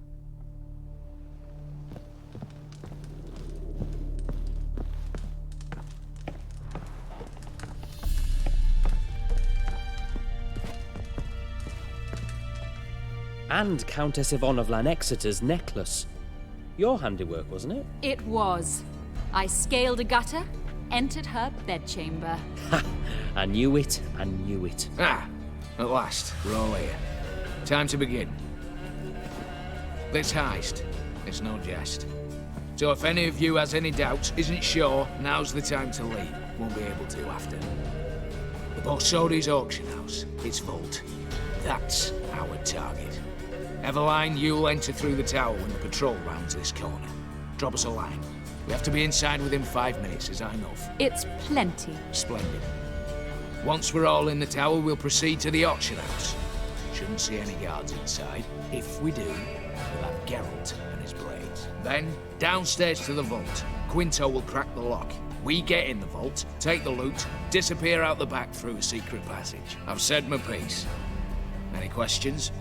And Countess Yvonne of Lanexeter's necklace. Your handiwork, wasn't it? It was. I scaled a gutter, entered her bedchamber. Ha! I knew it, I knew it. Ah, at last, we're all here. Time to begin. This heist, it's no jest. So if any of you has any doubts, isn't sure, now's the time to leave. Won't be able to after. The Borsodi's auction house, its vault. That's our target. Eveline, you'll enter through the tower when the patrol rounds this corner. Drop us a line. We have to be inside within 5 minutes, is that enough? It's plenty. Splendid. Once we're all in the tower, we'll proceed to the auction house. Shouldn't see any guards inside. If we do, we'll have Geralt and his blades. Then, downstairs to the vault. Quinto will crack the lock. We get in the vault, take the loot, disappear out the back through a secret passage. I've said my piece. Any questions?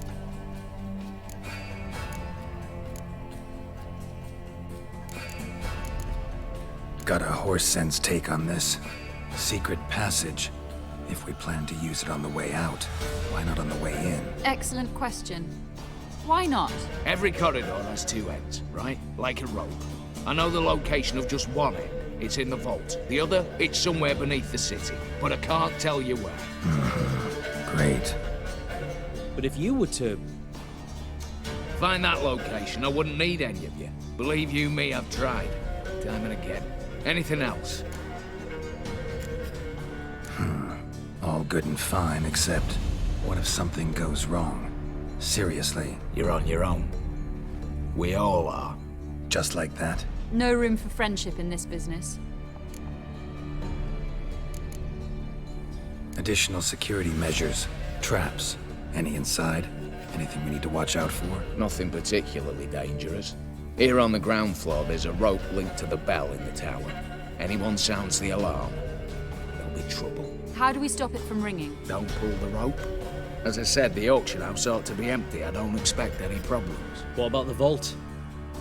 Got a horse sense take on this. Secret passage. If we plan to use it on the way out, why not on the way in? Excellent question. Why not? Every corridor has two ends, right? Like a rope. I know the location of just one end. It's in the vault. The other, it's somewhere beneath the city. But I can't tell you where. Great. But if you were to... find that location, I wouldn't need any of you. Believe you me, I've tried. Time and again. Anything else? All good and fine, except what if something goes wrong? Seriously. You're on your own. We all are. Just like that? No room for friendship in this business. Additional security measures. Traps. Any inside? Anything we need to watch out for? Nothing particularly dangerous. Here on the ground floor, there's a rope linked to the bell in the tower. Anyone sounds the alarm, there'll be trouble. How do we stop it from ringing? Don't pull the rope. As I said, the auction house ought to be empty. I don't expect any problems. What about the vault?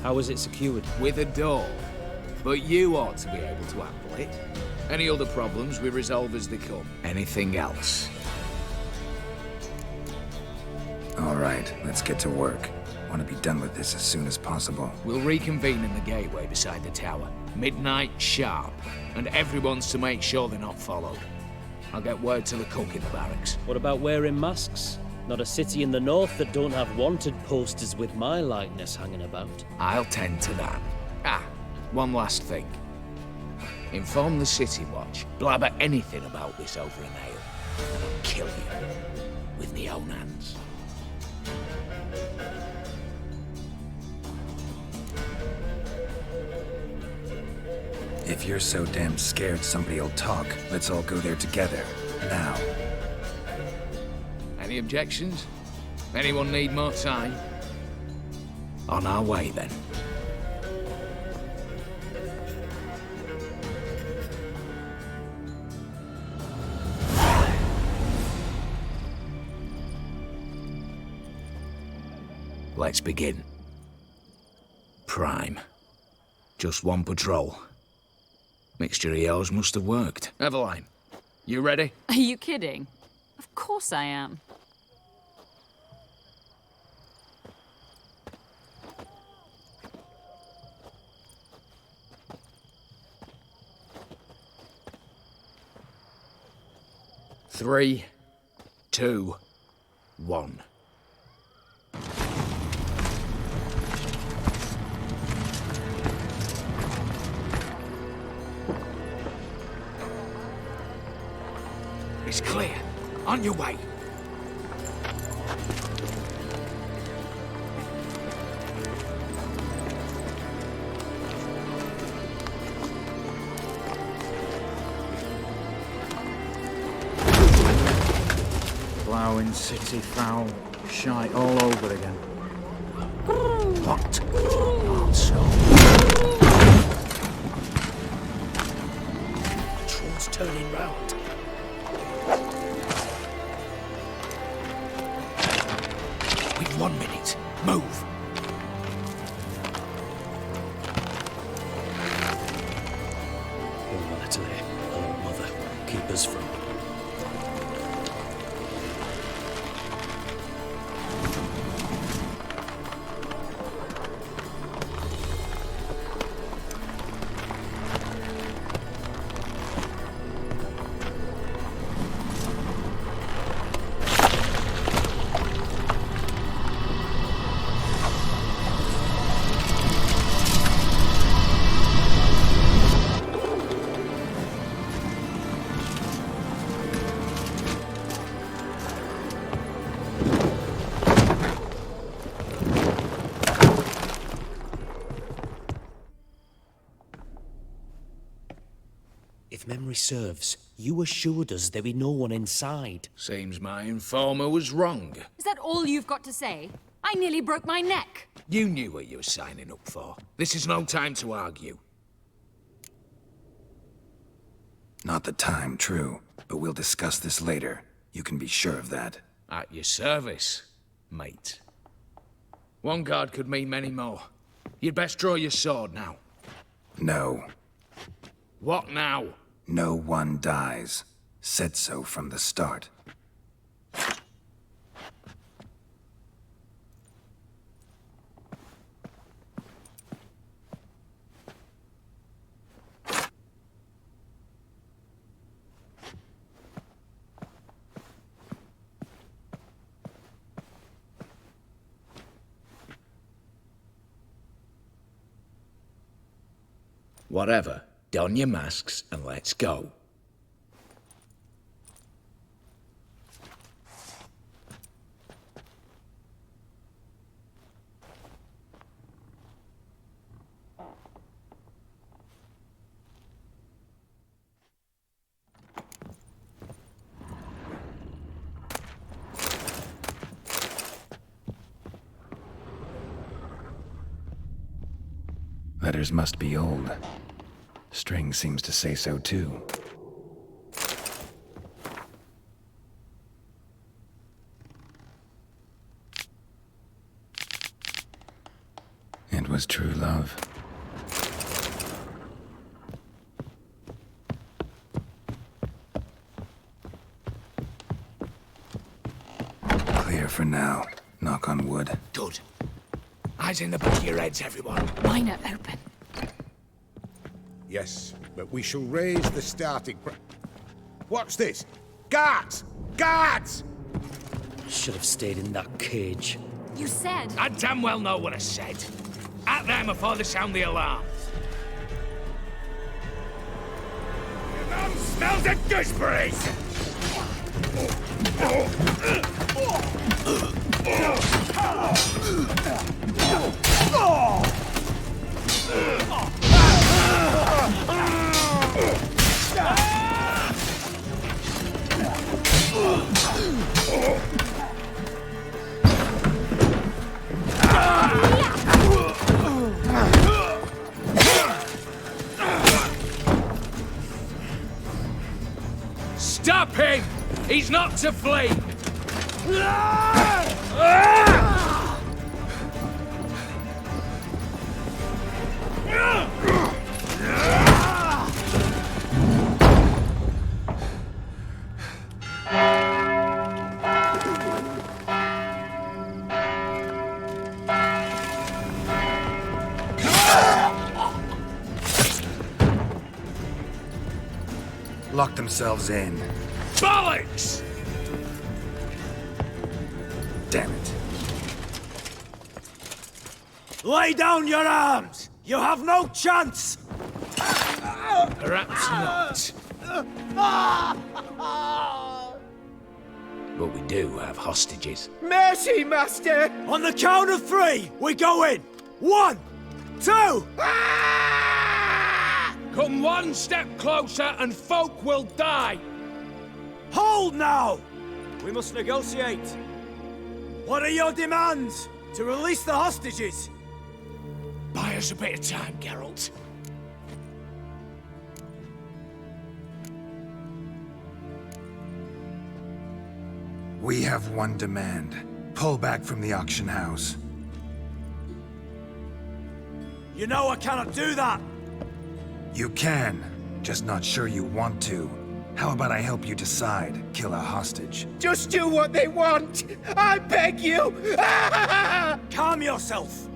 How is it secured? With a door. But you ought to be able to handle it. Any other problems we resolve as they come. Anything else? All right, let's get to work. Want to be done with this as soon as possible. We'll reconvene in the gateway beside the tower. Midnight sharp. And everyone's to make sure they're not followed. I'll get word to the cook in the barracks. What about wearing masks? Not a city in the north that don't have wanted posters with my likeness hanging about. I'll tend to that. Ah, one last thing. Inform the City Watch. Blabber anything about this over an ale, and I'll kill you. With my own hands. If you're so damn scared somebody'll talk, let's all go there together. Now. Any objections? Anyone need more time? On our way, then. Let's begin. Prime. Just one patrol. Mixture of yours must have worked. Eveline, you ready? Are you kidding? Of course I am. Three, 2, 1. It's clear. On your way. Ploughing city foul, shite all over again. What? Also. turning round. We've 1 minute. Move. Natalie, oh mother, keep us from... If memory serves, you assured us there be no one inside. Seems my informer was wrong. Is that all you've got to say? I nearly broke my neck. You knew what you were signing up for. This is no time to argue. Not the time, true. But we'll discuss this later. You can be sure of that. At your service, mate. One guard could mean many more. You'd best draw your sword now. No. What now? No one dies. Said so from the start. Whatever. Don your masks and let's go. Letters must be old. String seems to say so too. It was true love. Clear for now. Knock on wood. Good. Eyes in the back of your heads, everyone. Mine are open. Yes, but we shall raise the starting What's this? Guards! Guards! Should have stayed in that cage. You said... I damn well know what I said. At them before they sound the alarm. Your mum smells of gooseberries! Stop him! He's not to flee! Lock themselves in. Bollocks! Damn it. Lay down your arms! You have no chance! Perhaps not. But we do have hostages. Mercy, Master! On the count of 3, we go in! 1, 2... Come one step closer and folk will die! Hold now! We must negotiate. What are your demands? To release the hostages? Buy us a bit of time, Geralt. We have one demand. Pull back from the auction house. You know I cannot do that! You can, just not sure you want to. How about I help you decide? Kill a hostage. Just do what they want! I beg you! Calm yourself!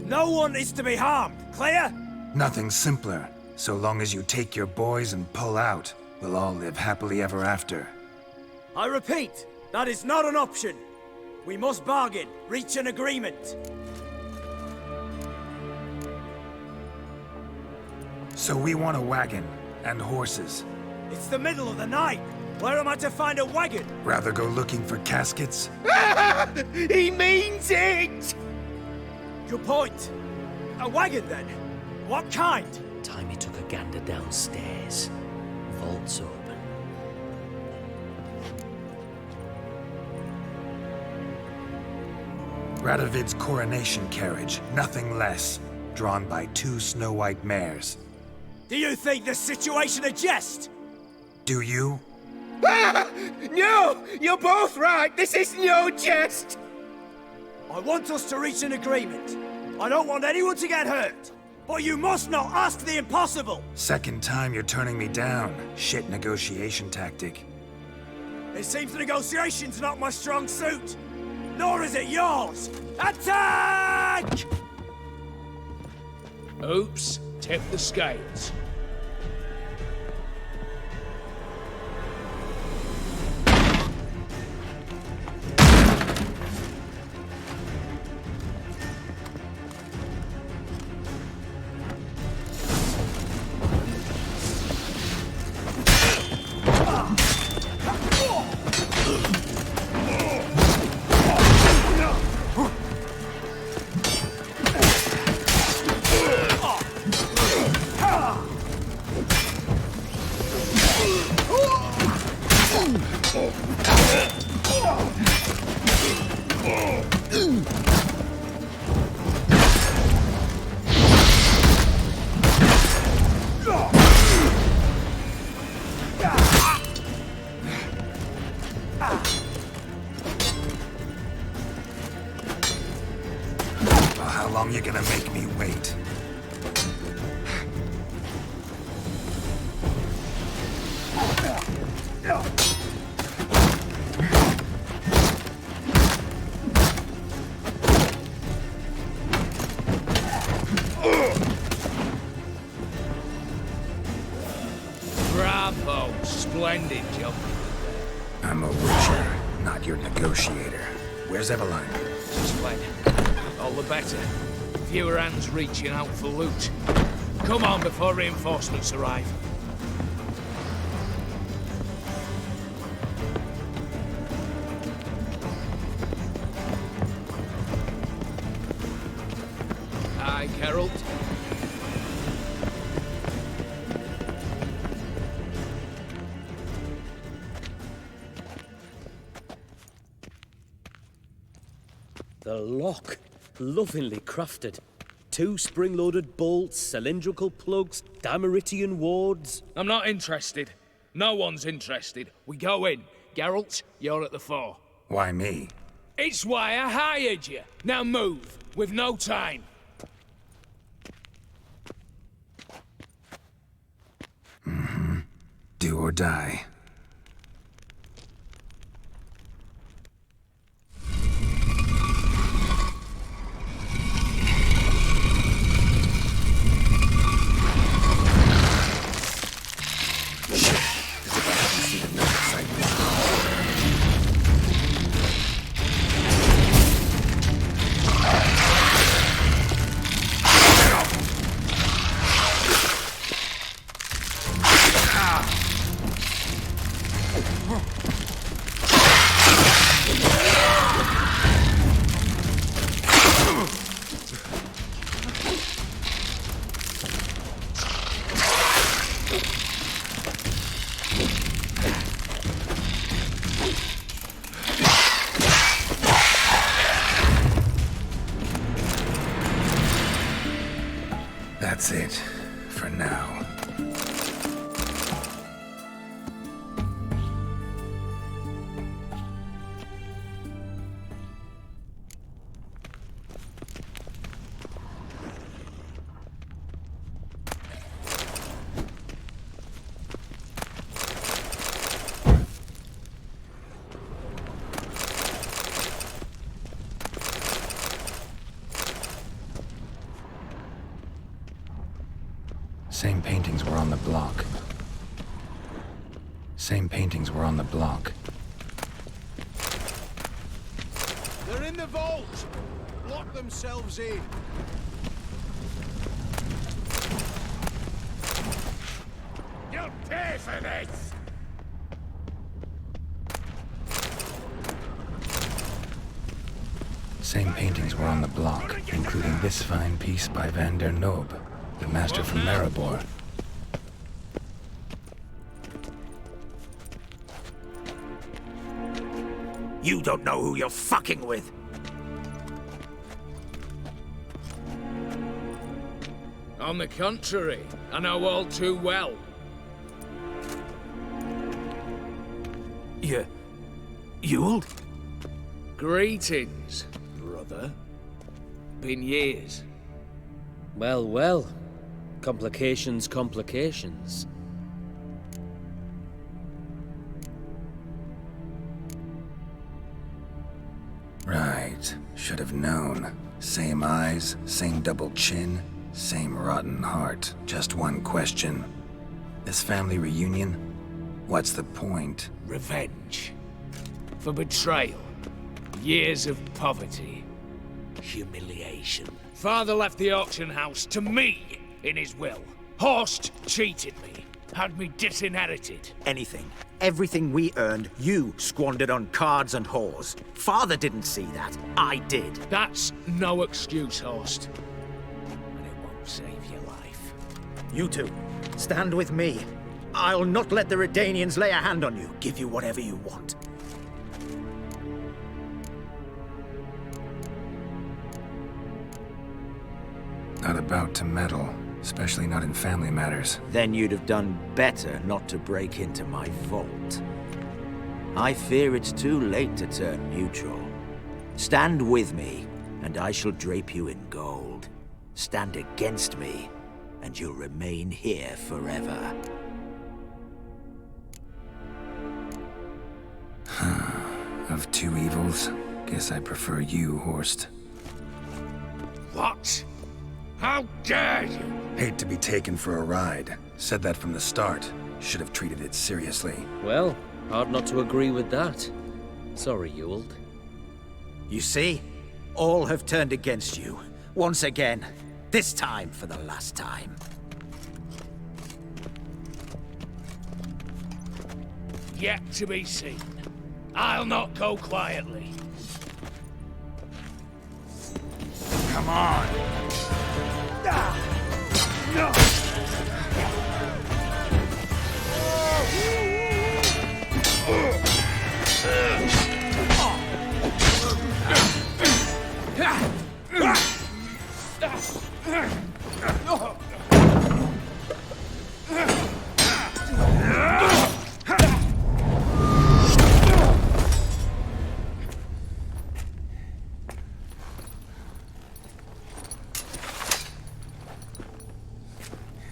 No one is to be harmed, clear? Nothing simpler. So long as you take your boys and pull out, we'll all live happily ever after. I repeat, that is not an option. We must bargain, reach an agreement. So we want a wagon, and horses. It's the middle of the night. Where am I to find a wagon? Rather go looking for caskets? He means it! Good point. A wagon, then? What kind? Timey took a gander downstairs. Vault's open. Radovid's coronation carriage, nothing less. Drawn by 2 snow-white mares. Do you think this situation a jest? Do you? No! You're both right! This is no jest! I want us to reach an agreement. I don't want anyone to get hurt. But you must not ask the impossible! Second time you're turning me down. Shit negotiation tactic. It seems negotiation's not my strong suit. Nor is it yours! Attack! Oops, tip the scales. How long you gonna make me wait? Bravo, splendid job. I'm a witcher, not your negotiator. Where's Eveline? Splendid. All the better. Fewer hands reaching out for loot. Come on before reinforcements arrive. Aye, Geralt. The lock. Lovingly crafted. 2 spring-loaded bolts, cylindrical plugs, Dameritian wards. I'm not interested. No one's interested. We go in. Geralt, you're at the fore. Why me? It's why I hired you. Now move. We've no time. Mm-hmm. Do or die. Same paintings were on the block. Same paintings were on the block. They're in the vault! Lock themselves in. You'll pay for this! Same paintings were on the block, including this fine piece by Van der Noob, the master from Maribor. You don't know who you're fucking with. On the contrary, I know all too well. Ewald? Greetings, brother. Been years. Well, well. Complications, complications. Right. Should have known. Same eyes, same double chin, same rotten heart. Just one question. This family reunion? What's the point? Revenge. For betrayal. Years of poverty. Humiliation. Father left the auction house to me in his will. Horst cheated me. Had me disinherited. Anything. Everything we earned, you squandered on cards and whores. Father didn't see that. I did. That's no excuse, Horst. And it won't save your life. You two, stand with me. I'll not let the REDanians lay a hand on you. Give you whatever you want. Not about to meddle, especially not in family matters. Then you'd have done better not to break into my vault. I fear it's too late to turn neutral. Stand with me, and I shall drape you in gold. Stand against me, and you'll remain here forever. Of two evils, guess I prefer you, Horst. What? How dare you? Hate to be taken for a ride. Said that from the start. Should have treated it seriously. Well, hard not to agree with that. Sorry, Ewald. You see? All have turned against you. Once again. This time for the last time. Yet to be seen. I'll not go quietly. Come on!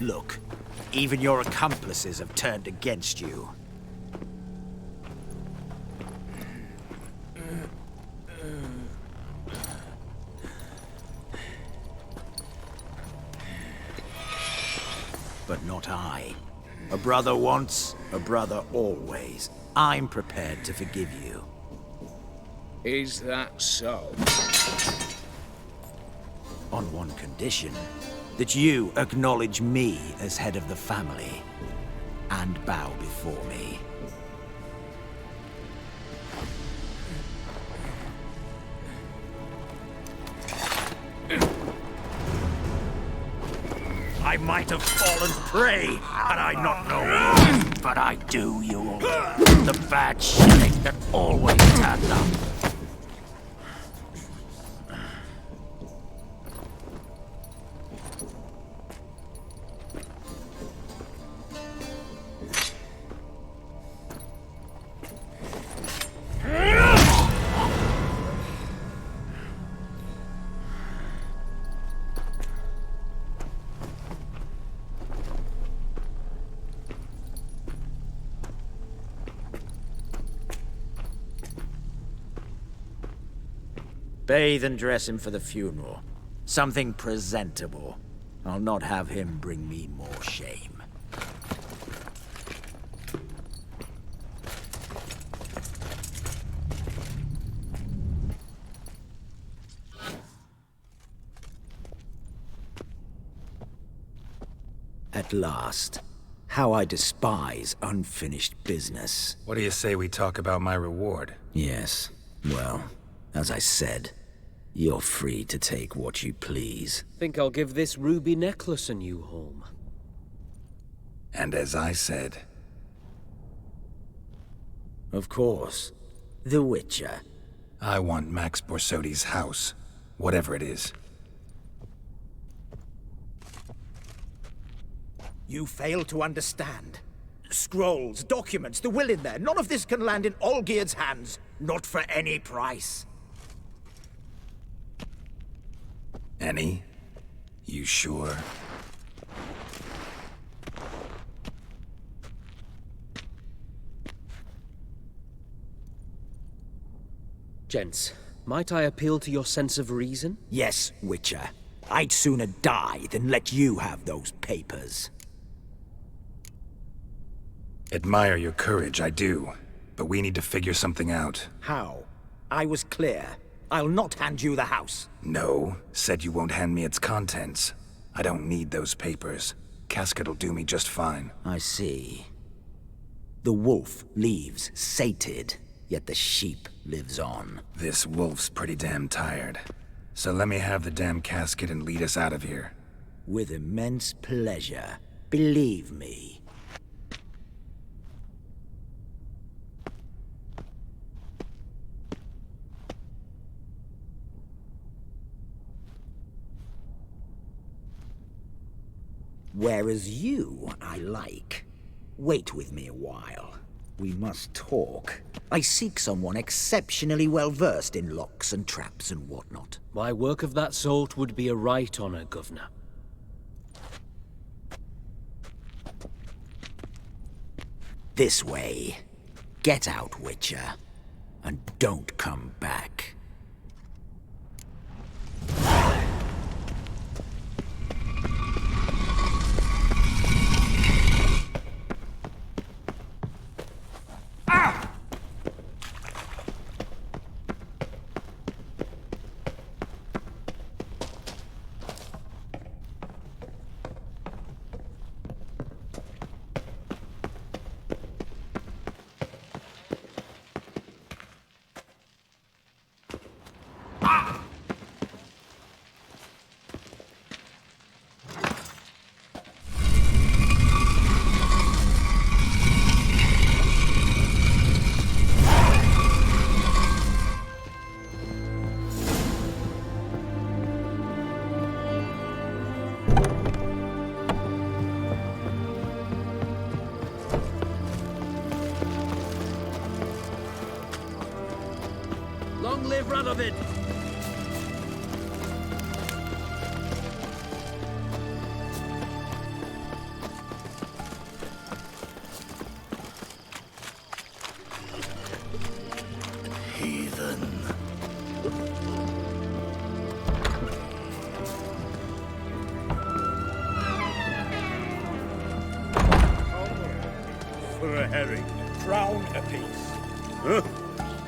Look, even your accomplices have turned against you. But not I. A brother once, a brother always. I'm prepared to forgive you. Is that so? On one condition. That you acknowledge me as head of the family. And bow before me. I might have fallen prey had I not known. But I do, you all. The bad shilling that always turned up. Bathe and dress him for the funeral. Something presentable. I'll not have him bring me more shame. At last. How I despise unfinished business. What do you say we talk about my reward? Yes. Well, as I said, you're free to take what you please. Think I'll give this ruby necklace a new home. And as I said... Of course. The Witcher. I want Max Borsodi's house. Whatever it is. You fail to understand. Scrolls, documents, the will in there. None of this can land in Olgierd's hands. Not for any price. Any? You sure? Gents, might I appeal to your sense of reason? Yes, Witcher. I'd sooner die than let you have those papers. Admire your courage, I do. But we need to figure something out. How? I was clear. I'll not hand you the house. No. Said you won't hand me its contents. I don't need those papers. Casket'll do me just fine. I see. The wolf leaves sated, yet the sheep lives on. This wolf's pretty damn tired. So let me have the damn casket and lead us out of here. With immense pleasure. Believe me. Whereas you, I like. Wait with me a while. We must talk. I seek someone exceptionally well-versed in locks and traps and whatnot. My work of that sort would be a right honor, Governor. This way. Get out, Witcher. And don't come back. Long live Radovid! Heathen. For a herring, crown apiece. Huh?